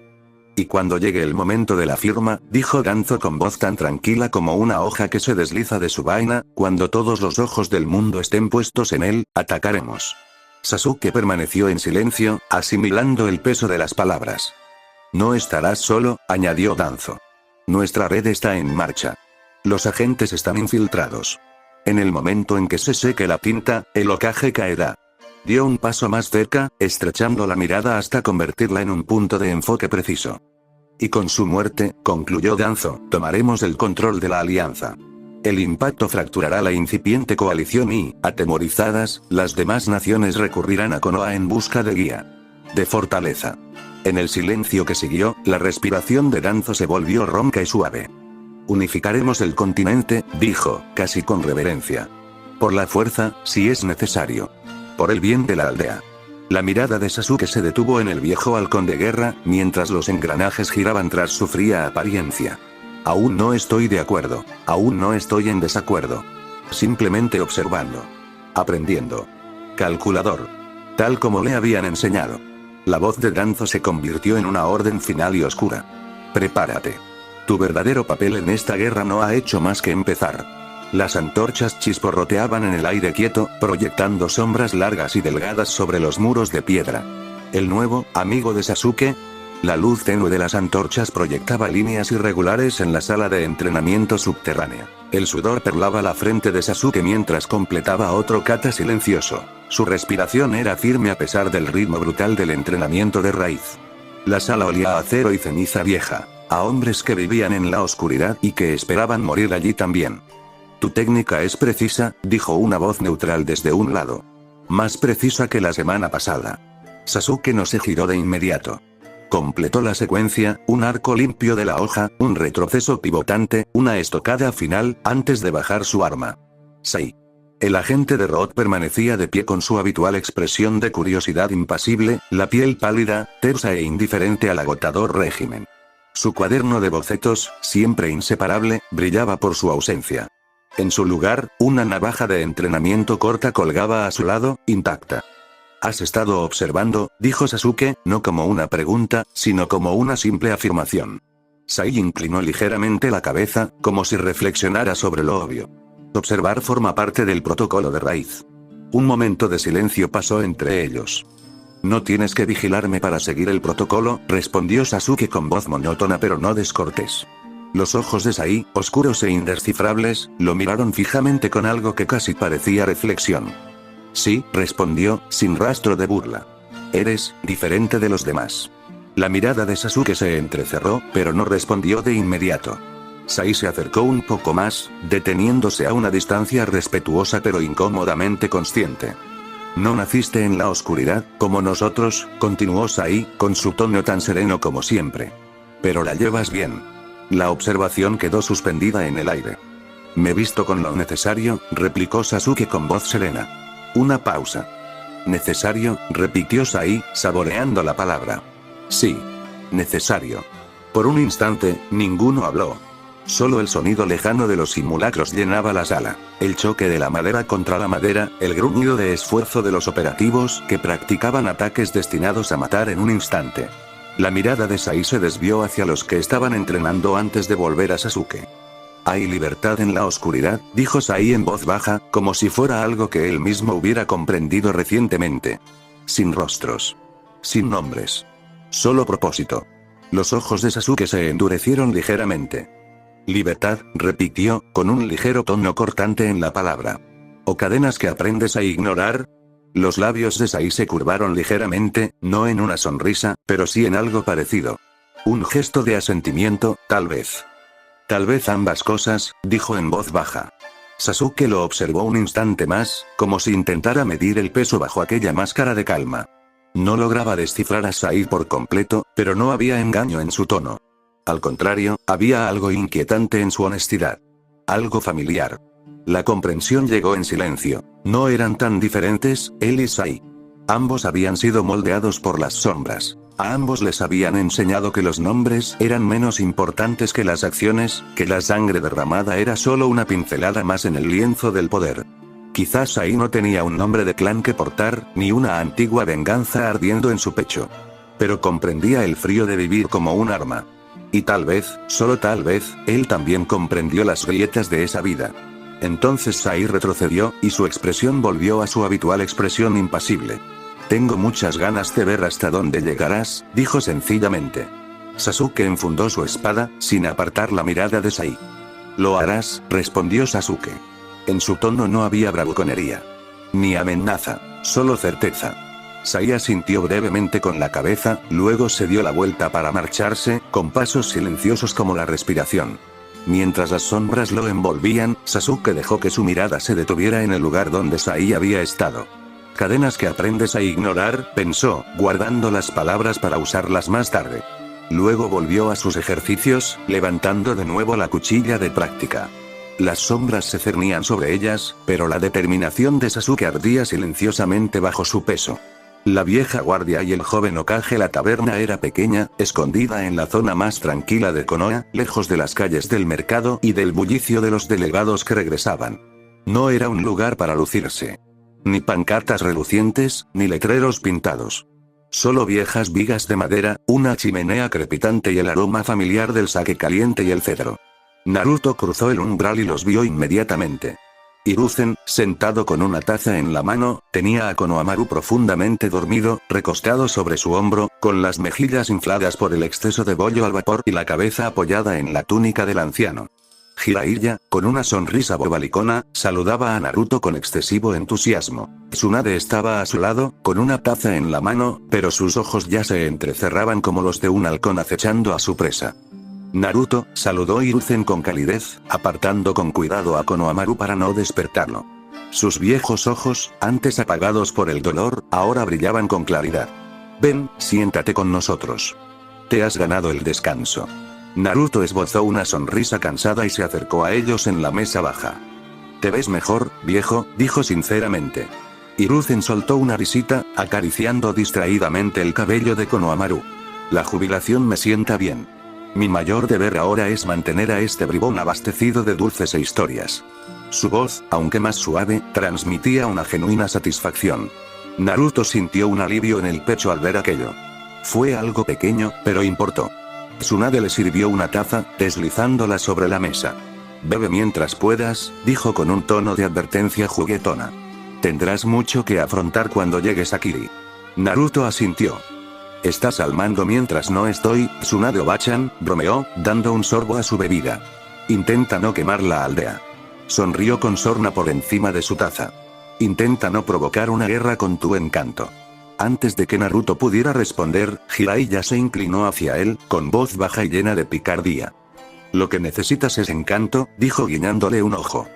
Y cuando llegue el momento de la firma, dijo Danzo con voz tan tranquila como una hoja que se desliza de su vaina, cuando todos los ojos del mundo estén puestos en él, atacaremos. Sasuke permaneció en silencio, asimilando el peso de las palabras. No estarás solo, añadió Danzo. Nuestra red está en marcha. Los agentes están infiltrados. En el momento en que se seque la tinta, el Hokage caerá. Dio un paso más cerca, estrechando la mirada hasta convertirla en un punto de enfoque preciso. Y con su muerte, concluyó Danzo, tomaremos el control de la alianza. El impacto fracturará la incipiente coalición y, atemorizadas, las demás naciones recurrirán a Konoha en busca de guía. De fortaleza. En el silencio que siguió, la respiración de Danzo se volvió ronca y suave. Unificaremos el continente, dijo, casi con reverencia. Por la fuerza, si es necesario. Por el bien de la aldea. La mirada de Sasuke se detuvo en el viejo halcón de guerra, mientras los engranajes giraban tras su fría apariencia. Aún no estoy de acuerdo. Aún no estoy en desacuerdo. Simplemente observando. Aprendiendo. Calculador. Tal como le habían enseñado. La voz de Danzo se convirtió en una orden final y oscura. Prepárate. Tu verdadero papel en esta guerra no ha hecho más que empezar. Las antorchas chisporroteaban en el aire quieto, proyectando sombras largas y delgadas sobre los muros de piedra. El nuevo amigo de Sasuke. La luz tenue de las antorchas proyectaba líneas irregulares en la sala de entrenamiento subterránea. El sudor perlaba la frente de Sasuke mientras completaba otro kata silencioso. Su respiración era firme a pesar del ritmo brutal del entrenamiento de raíz. La sala olía a acero y ceniza vieja, a hombres que vivían en la oscuridad y que esperaban morir allí también. Tu técnica es precisa, dijo una voz neutral desde un lado. Más precisa que la semana pasada. Sasuke no se giró de inmediato. Completó la secuencia, un arco limpio de la hoja, un retroceso pivotante, una estocada final, antes de bajar su arma. Sei. El agente de Roth permanecía de pie con su habitual expresión de curiosidad impasible, la piel pálida, tersa e indiferente al agotador régimen. Su cuaderno de bocetos, siempre inseparable, brillaba por su ausencia. En su lugar, una navaja de entrenamiento corta colgaba a su lado, intacta. Has estado observando, dijo Sasuke, no como una pregunta, sino como una simple afirmación. Sai inclinó ligeramente la cabeza, como si reflexionara sobre lo obvio. Observar forma parte del protocolo de raíz. Un momento de silencio pasó entre ellos. No tienes que vigilarme para seguir el protocolo, respondió Sasuke con voz monótona pero no descortés. Los ojos de Sai, oscuros e indescifrables, lo miraron fijamente con algo que casi parecía reflexión. Sí, respondió, sin rastro de burla. Eres diferente de los demás. La mirada de Sasuke se entrecerró, pero no respondió de inmediato. Sai se acercó un poco más, deteniéndose a una distancia respetuosa pero incómodamente consciente. No naciste en la oscuridad, como nosotros, continuó Sai, con su tono tan sereno como siempre. Pero la llevas bien. La observación quedó suspendida en el aire. Me visto con lo necesario, replicó Sasuke con voz serena. Una pausa. Necesario, repitió Sai, saboreando la palabra. Sí. Necesario. Por un instante, ninguno habló. Solo el sonido lejano de los simulacros llenaba la sala, el choque de la madera contra la madera, el gruñido de esfuerzo de los operativos que practicaban ataques destinados a matar en un instante. La mirada de Sai se desvió hacia los que estaban entrenando antes de volver a Sasuke. Hay libertad en la oscuridad, dijo Sai en voz baja, como si fuera algo que él mismo hubiera comprendido recientemente. Sin rostros. Sin nombres. Solo propósito. Los ojos de Sasuke se endurecieron ligeramente. Libertad, repitió, con un ligero tono cortante en la palabra. ¿O cadenas que aprendes a ignorar? Los labios de Sai se curvaron ligeramente, no en una sonrisa, pero sí en algo parecido. Un gesto de asentimiento, tal vez. Tal vez ambas cosas, dijo en voz baja. Sasuke lo observó un instante más, como si intentara medir el peso bajo aquella máscara de calma. No lograba descifrar a Sai por completo, pero no había engaño en su tono. Al contrario, había algo inquietante en su honestidad. Algo familiar. La comprensión llegó en silencio. No eran tan diferentes, él y Sai. Ambos habían sido moldeados por las sombras. A ambos les habían enseñado que los nombres eran menos importantes que las acciones, que la sangre derramada era solo una pincelada más en el lienzo del poder. Quizás Sai no tenía un nombre de clan que portar, ni una antigua venganza ardiendo en su pecho. Pero comprendía el frío de vivir como un arma. Y tal vez, solo tal vez, él también comprendió las grietas de esa vida. Entonces Sai retrocedió, y su expresión volvió a su habitual expresión impasible. Tengo muchas ganas de ver hasta dónde llegarás, dijo sencillamente. Sasuke enfundó su espada, sin apartar la mirada de Sai. Lo harás, respondió Sasuke. En su tono no había bravuconería. Ni amenaza, solo certeza. Sai asintió brevemente con la cabeza, luego se dio la vuelta para marcharse, con pasos silenciosos como la respiración. Mientras las sombras lo envolvían, Sasuke dejó que su mirada se detuviera en el lugar donde Sai había estado. Cadenas que aprendes a ignorar, pensó, guardando las palabras para usarlas más tarde. Luego volvió a sus ejercicios, levantando de nuevo la cuchilla de práctica. Las sombras se cernían sobre ellas, pero la determinación de Sasuke ardía silenciosamente bajo su peso. La vieja guardia y el joven Hokage. La taberna era pequeña, escondida en la zona más tranquila de Konoha, lejos de las calles del mercado y del bullicio de los delegados que regresaban. No era un lugar para lucirse. Ni pancartas relucientes, ni letreros pintados. Solo viejas vigas de madera, una chimenea crepitante y el aroma familiar del sake caliente y el cedro. Naruto cruzó el umbral y los vio inmediatamente. Hiruzen, sentado con una taza en la mano, tenía a Konohamaru profundamente dormido, recostado sobre su hombro, con las mejillas infladas por el exceso de bollo al vapor y la cabeza apoyada en la túnica del anciano. Jiraiya, con una sonrisa bobalicona, saludaba a Naruto con excesivo entusiasmo. Tsunade estaba a su lado, con una taza en la mano, pero sus ojos ya se entrecerraban como los de un halcón acechando a su presa. Naruto, saludó Hiruzen con calidez, apartando con cuidado a Konohamaru para no despertarlo. Sus viejos ojos, antes apagados por el dolor, ahora brillaban con claridad. Ven, siéntate con nosotros. Te has ganado el descanso. Naruto esbozó una sonrisa cansada y se acercó a ellos en la mesa baja. Te ves mejor, viejo, dijo sinceramente. Hiruzen soltó una risita, acariciando distraídamente el cabello de Konohamaru. La jubilación me sienta bien. Mi mayor deber ahora es mantener a este bribón abastecido de dulces e historias. Su voz, aunque más suave, transmitía una genuina satisfacción. Naruto sintió un alivio en el pecho al ver aquello. Fue algo pequeño, pero importó. Tsunade le sirvió una taza, deslizándola sobre la mesa. Bebe mientras puedas, dijo con un tono de advertencia juguetona. Tendrás mucho que afrontar cuando llegues a Kiri. Naruto asintió. Estás al mando mientras no estoy, Tsunade Obachan, bromeó, dando un sorbo a su bebida. Intenta no quemar la aldea. Sonrió con sorna por encima de su taza. Intenta no provocar una guerra con tu encanto. Antes de que Naruto pudiera responder, Jiraiya se inclinó hacia él, con voz baja y llena de picardía. Lo que necesitas es encanto, dijo guiñándole un ojo.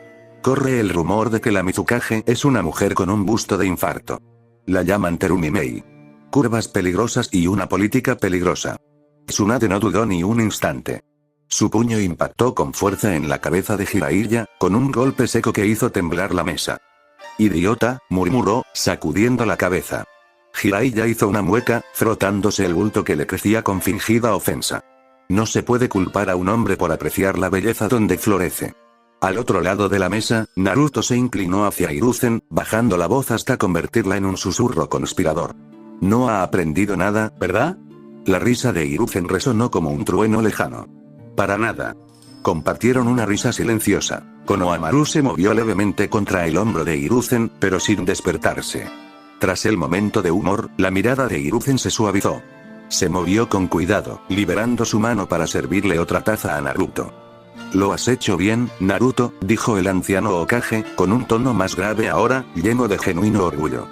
Corre el rumor de que la Mizukage es una mujer con un busto de infarto. La llaman Terumimei. Curvas peligrosas y una política peligrosa. Tsunade no dudó ni un instante. Su puño impactó con fuerza en la cabeza de Jiraiya, con un golpe seco que hizo temblar la mesa. «Idiota», murmuró, sacudiendo la cabeza. Jiraiya hizo una mueca, frotándose el bulto que le crecía con fingida ofensa. No se puede culpar a un hombre por apreciar la belleza donde florece. Al otro lado de la mesa, Naruto se inclinó hacia Hiruzen, bajando la voz hasta convertirla en un susurro conspirador. No ha aprendido nada, ¿verdad? La risa de Hiruzen resonó como un trueno lejano. Para nada. Compartieron una risa silenciosa. Konohamaru se movió levemente contra el hombro de Hiruzen, pero sin despertarse. Tras el momento de humor, la mirada de Hiruzen se suavizó. Se movió con cuidado, liberando su mano para servirle otra taza a Naruto. «Lo has hecho bien, Naruto», dijo el anciano Hokage, con un tono más grave ahora, lleno de genuino orgullo.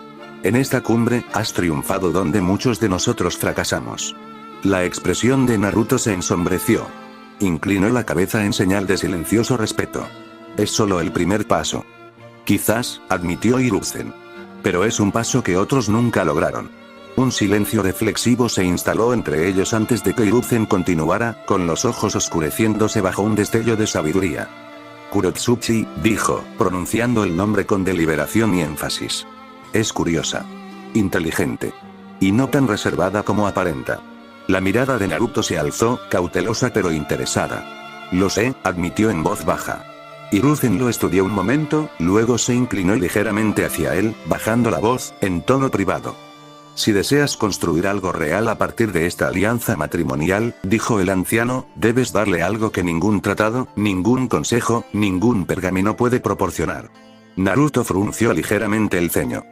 «En esta cumbre, has triunfado donde muchos de nosotros fracasamos». La expresión de Naruto se ensombreció. Inclinó la cabeza en señal de silencioso respeto. «Es solo el primer paso». «Quizás», admitió Hiruzen. «Pero es un paso que otros nunca lograron». Un silencio reflexivo se instaló entre ellos antes de que Hiruzen continuara, con los ojos oscureciéndose bajo un destello de sabiduría. «Kurotsuchi», dijo, pronunciando el nombre con deliberación y énfasis. «Es curiosa. Inteligente. Y no tan reservada como aparenta». La mirada de Naruto se alzó, cautelosa pero interesada. «Lo sé», admitió en voz baja. Hiruzen lo estudió un momento, luego se inclinó ligeramente hacia él, bajando la voz, en tono privado. «Si deseas construir algo real a partir de esta alianza matrimonial», dijo el anciano, «debes darle algo que ningún tratado, ningún consejo, ningún pergamino puede proporcionar». Naruto frunció ligeramente el ceño.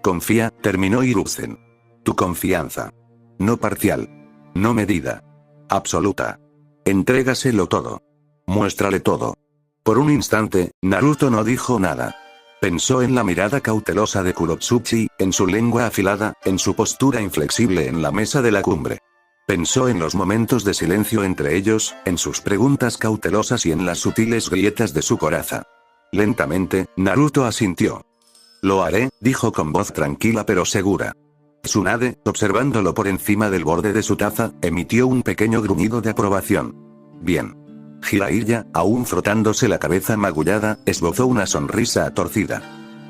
«Confía», terminó Hiruzen. «Tu confianza. No parcial. No medida. Absoluta. Entrégaselo todo. Muéstrale todo». Por un instante, Naruto no dijo nada. Pensó en la mirada cautelosa de Kurotsuchi, en su lengua afilada, en su postura inflexible en la mesa de la cumbre. Pensó en los momentos de silencio entre ellos, en sus preguntas cautelosas y en las sutiles grietas de su coraza. Lentamente, Naruto asintió. «Lo haré», dijo con voz tranquila pero segura. Tsunade, observándolo por encima del borde de su taza, emitió un pequeño gruñido de aprobación. «Bien». Jiraiya, aún frotándose la cabeza magullada, esbozó una sonrisa torcida.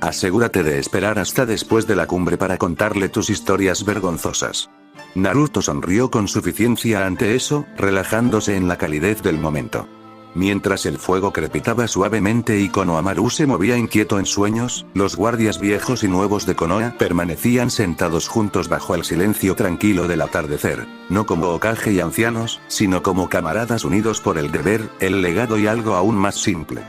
«Asegúrate de esperar hasta después de la cumbre para contarle tus historias vergonzosas». Naruto sonrió con suficiencia ante eso, relajándose en la calidez del momento. Mientras el fuego crepitaba suavemente y Konohamaru se movía inquieto en sueños, los guardias viejos y nuevos de Konoha permanecían sentados juntos bajo el silencio tranquilo del atardecer, no como Hokage y ancianos, sino como camaradas unidos por el deber, el legado y algo aún más simple.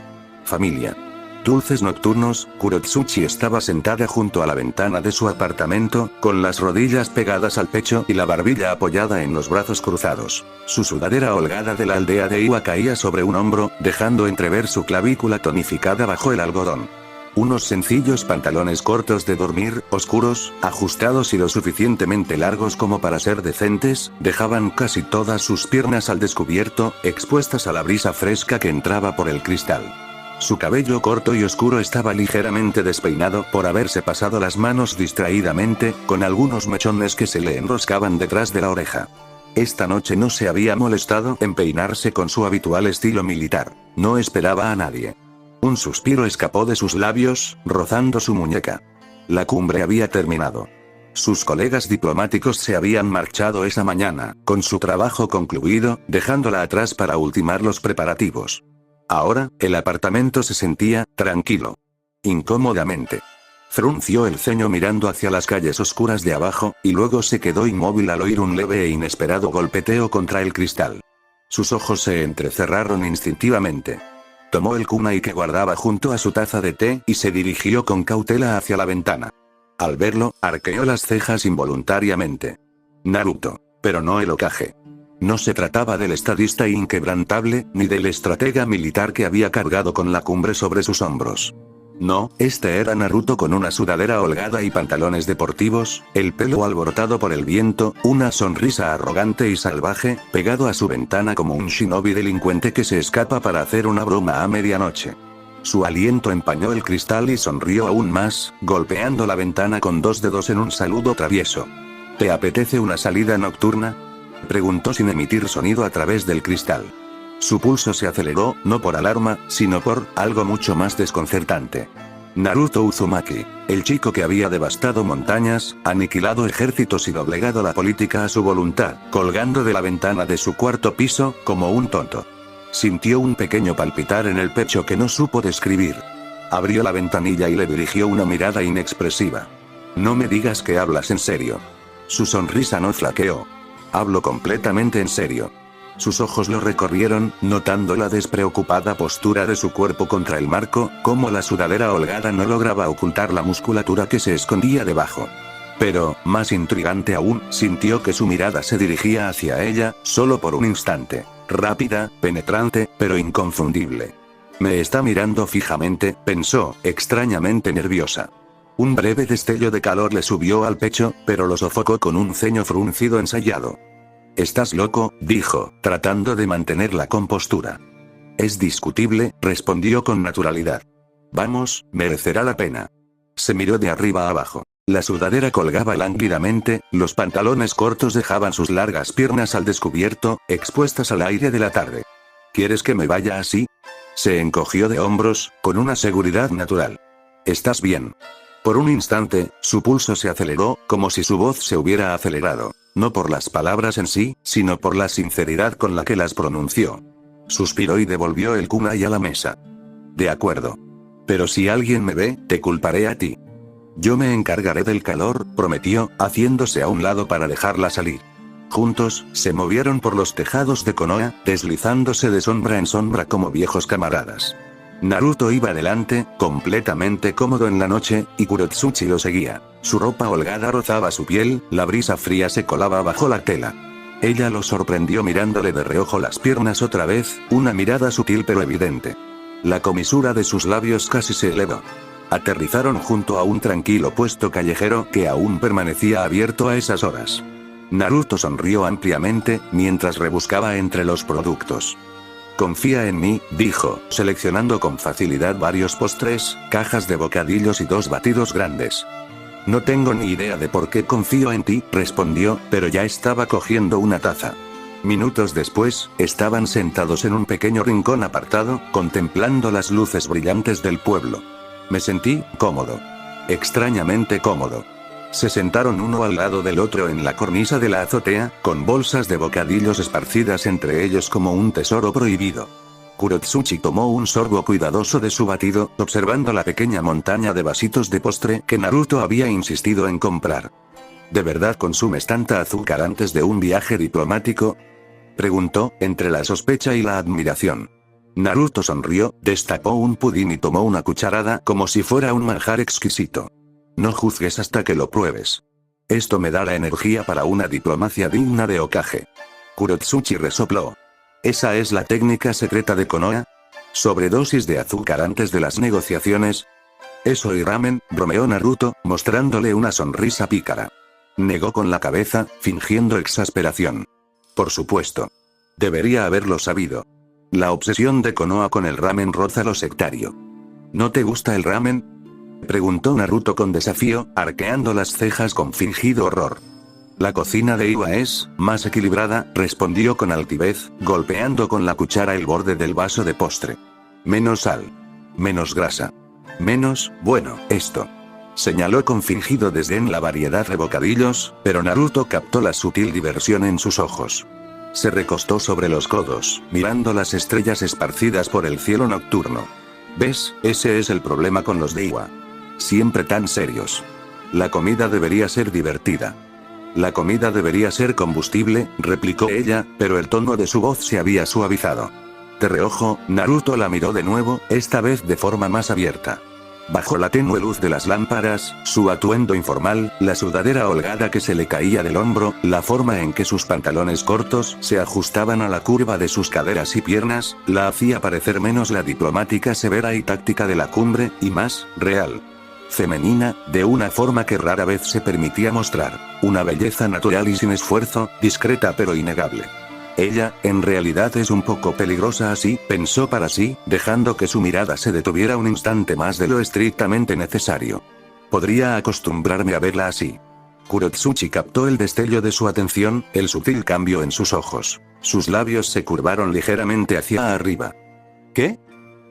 Familia. Dulces nocturnos, Kurotsuchi estaba sentada junto a la ventana de su apartamento, con las rodillas pegadas al pecho y la barbilla apoyada en los brazos cruzados. Su sudadera holgada de la aldea de Iwa caía sobre un hombro, dejando entrever su clavícula tonificada bajo el algodón. Unos sencillos pantalones cortos de dormir, oscuros, ajustados y lo suficientemente largos como para ser decentes, dejaban casi todas sus piernas al descubierto, expuestas a la brisa fresca que entraba por el cristal. Su cabello corto y oscuro estaba ligeramente despeinado por haberse pasado las manos distraídamente, con algunos mechones que se le enroscaban detrás de la oreja. Esta noche no se había molestado en peinarse con su habitual estilo militar. No esperaba a nadie. Un suspiro escapó de sus labios, rozando su muñeca. La cumbre había terminado. Sus colegas diplomáticos se habían marchado esa mañana, con su trabajo concluido, dejándola atrás para ultimar los preparativos. Ahora, el apartamento se sentía tranquilo. Incómodamente. Frunció el ceño mirando hacia las calles oscuras de abajo, y luego se quedó inmóvil al oír un leve e inesperado golpeteo contra el cristal. Sus ojos se entrecerraron instintivamente. Tomó el kunai que guardaba junto a su taza de té y se dirigió con cautela hacia la ventana. Al verlo, arqueó las cejas involuntariamente. Naruto. Pero no el Hokage. No se trataba del estadista inquebrantable, ni del estratega militar que había cargado con la cumbre sobre sus hombros. No, este era Naruto con una sudadera holgada y pantalones deportivos, el pelo alborotado por el viento, una sonrisa arrogante y salvaje, pegado a su ventana como un shinobi delincuente que se escapa para hacer una broma a medianoche. Su aliento empañó el cristal y sonrió aún más, golpeando la ventana con dos dedos en un saludo travieso. ¿Te apetece una salida nocturna?, preguntó sin emitir sonido a través del cristal. Su pulso se aceleró, no por alarma, sino por algo mucho más desconcertante. Naruto Uzumaki, el chico que había devastado montañas, aniquilado ejércitos y doblegado la política a su voluntad, colgando de la ventana de su cuarto piso, como un tonto. Sintió un pequeño palpitar en el pecho que no supo describir. Abrió la ventanilla y le dirigió una mirada inexpresiva. No me digas que hablas en serio. Su sonrisa no flaqueó. Hablo completamente en serio. Sus ojos lo recorrieron, notando la despreocupada postura de su cuerpo contra el marco, como la sudadera holgada no lograba ocultar la musculatura que se escondía debajo. Pero, más intrigante aún, sintió que su mirada se dirigía hacia ella, solo por un instante. Rápida, penetrante, pero inconfundible. Me está mirando fijamente, pensó, extrañamente nerviosa. Un breve destello de calor le subió al pecho, pero lo sofocó con un ceño fruncido ensayado. «¿Estás loco?», dijo, tratando de mantener la compostura. «Es discutible», respondió con naturalidad. «Vamos, merecerá la pena». Se miró de arriba a abajo. La sudadera colgaba lánguidamente, los pantalones cortos dejaban sus largas piernas al descubierto, expuestas al aire de la tarde. «¿Quieres que me vaya así?». Se encogió de hombros, con una seguridad natural. «¿Estás bien?». Por un instante, su pulso se aceleró, como si su voz se hubiera acelerado. No por las palabras en sí, sino por la sinceridad con la que las pronunció. Suspiró y devolvió el kunai a la mesa. «De acuerdo. Pero si alguien me ve, te culparé a ti». «Yo me encargaré del calor», prometió, haciéndose a un lado para dejarla salir. Juntos, se movieron por los tejados de Konoha, deslizándose de sombra en sombra como viejos camaradas. Naruto iba delante, completamente cómodo en la noche, y Kurotsuchi lo seguía. Su ropa holgada rozaba su piel, la brisa fría se colaba bajo la tela. Ella lo sorprendió mirándole de reojo las piernas otra vez, una mirada sutil pero evidente. La comisura de sus labios casi se elevó. Aterrizaron junto a un tranquilo puesto callejero que aún permanecía abierto a esas horas. Naruto sonrió ampliamente, mientras rebuscaba entre los productos. «Confía en mí», dijo, seleccionando con facilidad varios postres, cajas de bocadillos y 2 batidos grandes. «No tengo ni idea de por qué confío en ti», respondió, pero ya estaba cogiendo una taza. Minutos después, estaban sentados en un pequeño rincón apartado, contemplando las luces brillantes del pueblo. Me sentí cómodo. Extrañamente cómodo. Se sentaron uno al lado del otro en la cornisa de la azotea, con bolsas de bocadillos esparcidas entre ellos como un tesoro prohibido. Kurotsuchi tomó un sorbo cuidadoso de su batido, observando la pequeña montaña de vasitos de postre que Naruto había insistido en comprar. ¿De verdad consumes tanta azúcar antes de un viaje diplomático?, preguntó, entre la sospecha y la admiración. Naruto sonrió, destapó un pudín y tomó una cucharada como si fuera un manjar exquisito. No juzgues hasta que lo pruebes. Esto me da la energía para una diplomacia digna de Hokage. Kurotsuchi resopló. ¿Esa es la técnica secreta de Konoha? ¿Sobredosis de azúcar antes de las negociaciones? Eso y ramen, bromeó Naruto, mostrándole una sonrisa pícara. Negó con la cabeza, fingiendo exasperación. Por supuesto. Debería haberlo sabido. La obsesión de Konoha con el ramen roza lo sectario. ¿No te gusta el ramen?, preguntó Naruto con desafío, arqueando las cejas con fingido horror. La cocina de Iwa es más equilibrada, respondió con altivez, golpeando con la cuchara el borde del vaso de postre. Menos sal. Menos grasa. Menos, bueno, esto. Señaló con fingido desdén la variedad de bocadillos, pero Naruto captó la sutil diversión en sus ojos. Se recostó sobre los codos, mirando las estrellas esparcidas por el cielo nocturno. ¿Ves? Ese es el problema con los de Iwa. Siempre tan serios. La comida debería ser divertida. La comida debería ser combustible, replicó ella, pero el tono de su voz se había suavizado. De reojo, Naruto la miró de nuevo, esta vez de forma más abierta. Bajo la tenue luz de las lámparas, su atuendo informal, la sudadera holgada que se le caía del hombro, la forma en que sus pantalones cortos se ajustaban a la curva de sus caderas y piernas, la hacía parecer menos la diplomática severa y táctica de la cumbre, y más, real. Femenina, de una forma que rara vez se permitía mostrar. Una belleza natural y sin esfuerzo, discreta pero innegable. Ella, en realidad es un poco peligrosa así, pensó para sí, dejando que su mirada se detuviera un instante más de lo estrictamente necesario. Podría acostumbrarme a verla así. Kurotsuchi captó el destello de su atención, el sutil cambio en sus ojos. Sus labios se curvaron ligeramente hacia arriba. ¿Qué?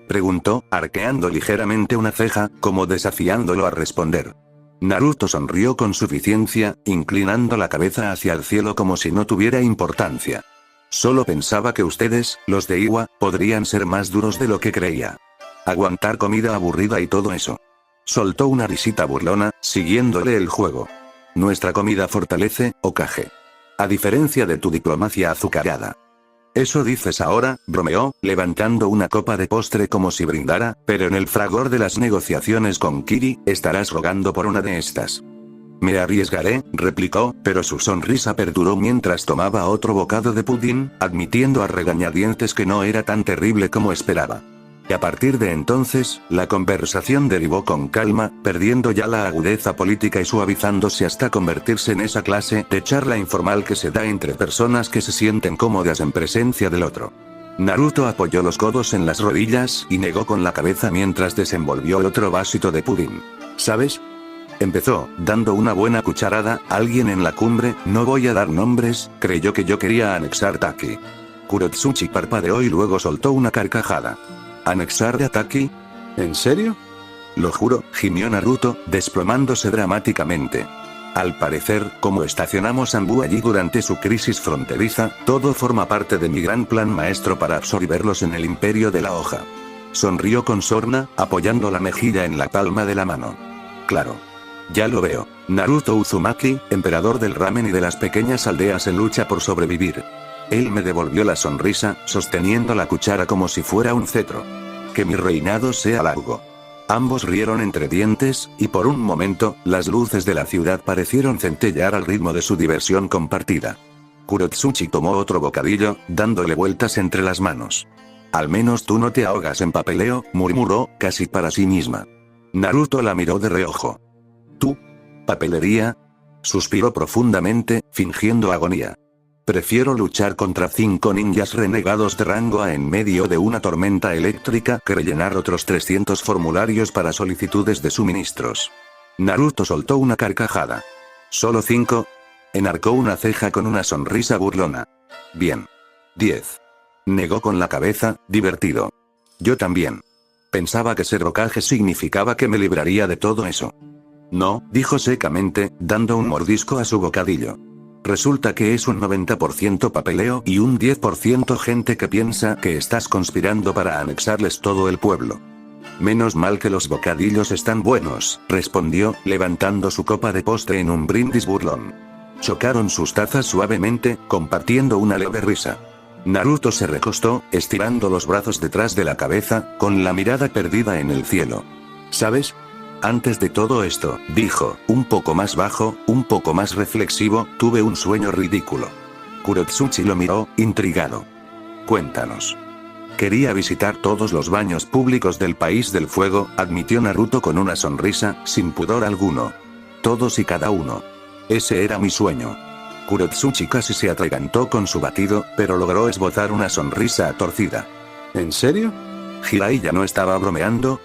Preguntó, arqueando ligeramente una ceja, como desafiándolo a responder. Naruto sonrió con suficiencia, inclinando la cabeza hacia el cielo como si no tuviera importancia. Solo pensaba que ustedes, los de Iwa, podrían ser más duros de lo que creía. Aguantar comida aburrida y todo eso. Soltó una risita burlona, siguiéndole el juego. Nuestra comida fortalece, Hokage. A diferencia de tu diplomacia azucarada. Eso dices ahora, bromeó, levantando una copa de postre como si brindara, pero en el fragor de las negociaciones con Kiri, estarás rogando por una de estas. Me arriesgaré, replicó, pero su sonrisa perduró mientras tomaba otro bocado de pudín, admitiendo a regañadientes que no era tan terrible como esperaba. Y a partir de entonces, la conversación derivó con calma, perdiendo ya la agudeza política y suavizándose hasta convertirse en esa clase de charla informal que se da entre personas que se sienten cómodas en presencia del otro. Naruto apoyó los codos en las rodillas y negó con la cabeza mientras desenvolvió otro vasito de pudín. ¿Sabes? Empezó, dando una buena cucharada, alguien en la cumbre, no voy a dar nombres, creyó que yo quería anexar Taki. Kurotsuchi parpadeó y luego soltó una carcajada. ¿Anexar a Taki? ¿En serio? Lo juro, gimió Naruto, desplomándose dramáticamente. Al parecer, como estacionamos Anbu allí durante su crisis fronteriza, todo forma parte de mi gran plan maestro para absorberlos en el imperio de la hoja. Sonrió con sorna, apoyando la mejilla en la palma de la mano. Claro. Ya lo veo. Naruto Uzumaki, emperador del ramen y de las pequeñas aldeas en lucha por sobrevivir. Él me devolvió la sonrisa, sosteniendo la cuchara como si fuera un cetro. Que mi reinado sea largo. Ambos rieron entre dientes, y por un momento, las luces de la ciudad parecieron centellear al ritmo de su diversión compartida. Kurotsuchi tomó otro bocadillo, dándole vueltas entre las manos. Al menos tú no te ahogas en papeleo, murmuró, casi para sí misma. Naruto la miró de reojo. ¿Tú? ¿Papelería? Suspiró profundamente, fingiendo agonía. Prefiero luchar contra 5 ninjas renegados de rango A en medio de una tormenta eléctrica que rellenar otros 300 formularios para solicitudes de suministros. Naruto soltó una carcajada. ¿Solo 5? Enarcó una ceja con una sonrisa burlona. Bien. 10. Negó con la cabeza, divertido. Yo también. Pensaba que ser Hokage significaba que me libraría de todo eso. No, dijo secamente, dando un mordisco a su bocadillo. Resulta que es un 90% papeleo y un 10% gente que piensa que estás conspirando para anexarles todo el pueblo. Menos mal que los bocadillos están buenos, respondió, levantando su copa de postre en un brindis burlón. Chocaron sus tazas suavemente, compartiendo una leve risa. Naruto se recostó, estirando los brazos detrás de la cabeza, con la mirada perdida en el cielo. ¿Sabes? Antes de todo esto, dijo, un poco más bajo, un poco más reflexivo, tuve un sueño ridículo. Kurotsuchi lo miró, intrigado. Cuéntanos. Quería visitar todos los baños públicos del país del fuego, admitió Naruto con una sonrisa, sin pudor alguno. Todos y cada uno. Ese era mi sueño. Kurotsuchi casi se atragantó con su batido, pero logró esbozar una sonrisa torcida. ¿En serio? ¿Jiraiya no estaba bromeando?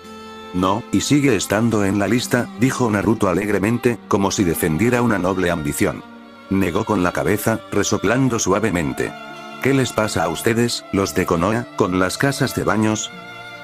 No, y sigue estando en la lista, dijo Naruto alegremente, como si defendiera una noble ambición. Negó con la cabeza, resoplando suavemente. ¿Qué les pasa a ustedes, los de Konoha, con las casas de baños?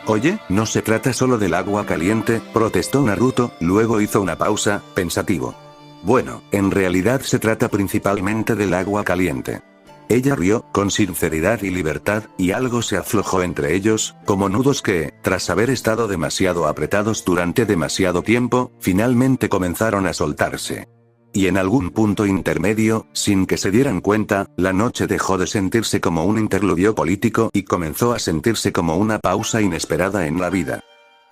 Oye, no se trata solo del agua caliente, protestó Naruto, luego hizo una pausa, pensativo. Bueno, en realidad se trata principalmente del agua caliente. Ella rió, con sinceridad y libertad, y algo se aflojó entre ellos, como nudos que, tras haber estado demasiado apretados durante demasiado tiempo, finalmente comenzaron a soltarse. Y en algún punto intermedio, sin que se dieran cuenta, la noche dejó de sentirse como un interludio político y comenzó a sentirse como una pausa inesperada en la vida.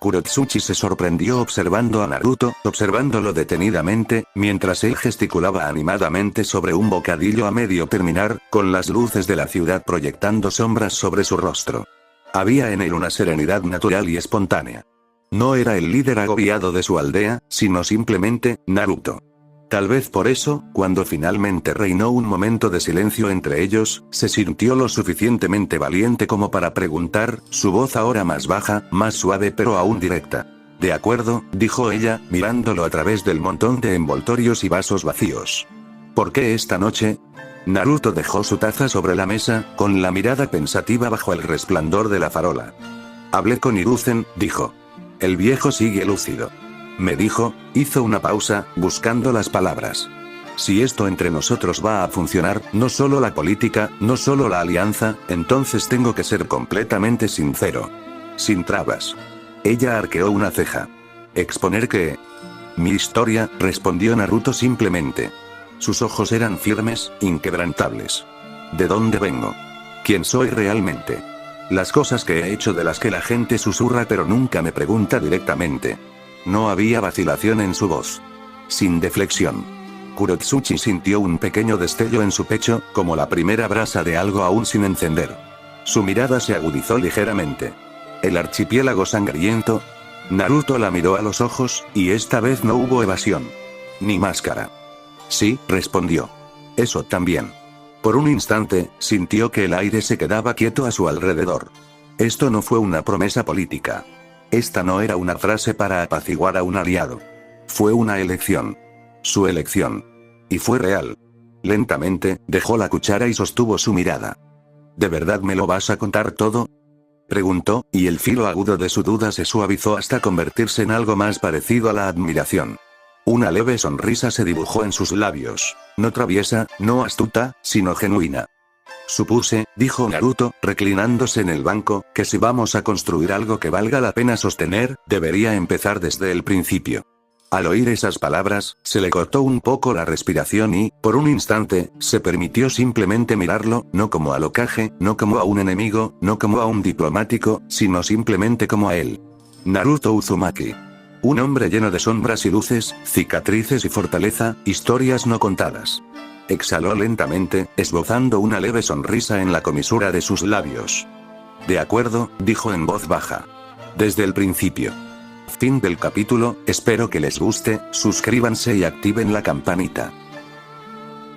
Kurotsuchi se sorprendió observando a Naruto, observándolo detenidamente, mientras él gesticulaba animadamente sobre un bocadillo a medio terminar, con las luces de la ciudad proyectando sombras sobre su rostro. Había en él una serenidad natural y espontánea. No era el líder agobiado de su aldea, sino simplemente, Naruto. Tal vez por eso, cuando finalmente reinó un momento de silencio entre ellos, se sintió lo suficientemente valiente como para preguntar, su voz ahora más baja, más suave pero aún directa. De acuerdo, dijo ella, mirándolo a través del montón de envoltorios y vasos vacíos. ¿Por qué esta noche? Naruto dejó su taza sobre la mesa, con la mirada pensativa bajo el resplandor de la farola. Hablé con Hiruzen, dijo. El viejo sigue lúcido. Me dijo, hizo una pausa, buscando las palabras. Si esto entre nosotros va a funcionar, no solo la política, no solo la alianza, entonces tengo que ser completamente sincero. Sin trabas. Ella arqueó una ceja. ¿Exponer qué? Mi historia, respondió Naruto simplemente. Sus ojos eran firmes, inquebrantables. ¿De dónde vengo? ¿Quién soy realmente? Las cosas que he hecho de las que la gente susurra pero nunca me pregunta directamente. No había vacilación en su voz. Sin deflexión. Kurotsuchi sintió un pequeño destello en su pecho, como la primera brasa de algo aún sin encender. Su mirada se agudizó ligeramente. El archipiélago sangriento. Naruto la miró a los ojos, y esta vez no hubo evasión. Ni máscara. Sí, respondió. Eso también. Por un instante, sintió que el aire se quedaba quieto a su alrededor. Esto no fue una promesa política. Esta no era una frase para apaciguar a un aliado. Fue una elección. Su elección. Y fue real. Lentamente, dejó la cuchara y sostuvo su mirada. ¿De verdad me lo vas a contar todo? Preguntó, y el filo agudo de su duda se suavizó hasta convertirse en algo más parecido a la admiración. Una leve sonrisa se dibujó en sus labios. No traviesa, no astuta, sino genuina. Supuse, dijo Naruto, reclinándose en el banco, que si vamos a construir algo que valga la pena sostener, debería empezar desde el principio. Al oír esas palabras, se le cortó un poco la respiración y, por un instante, se permitió simplemente mirarlo, no como al Hokage, no como a un enemigo, no como a un diplomático, sino simplemente como a él. Naruto Uzumaki. Un hombre lleno de sombras y luces, cicatrices y fortaleza, historias no contadas. Exhaló lentamente, esbozando una leve sonrisa en la comisura de sus labios. De acuerdo, dijo en voz baja. Desde el principio. Fin del capítulo, espero que les guste, suscríbanse y activen la campanita.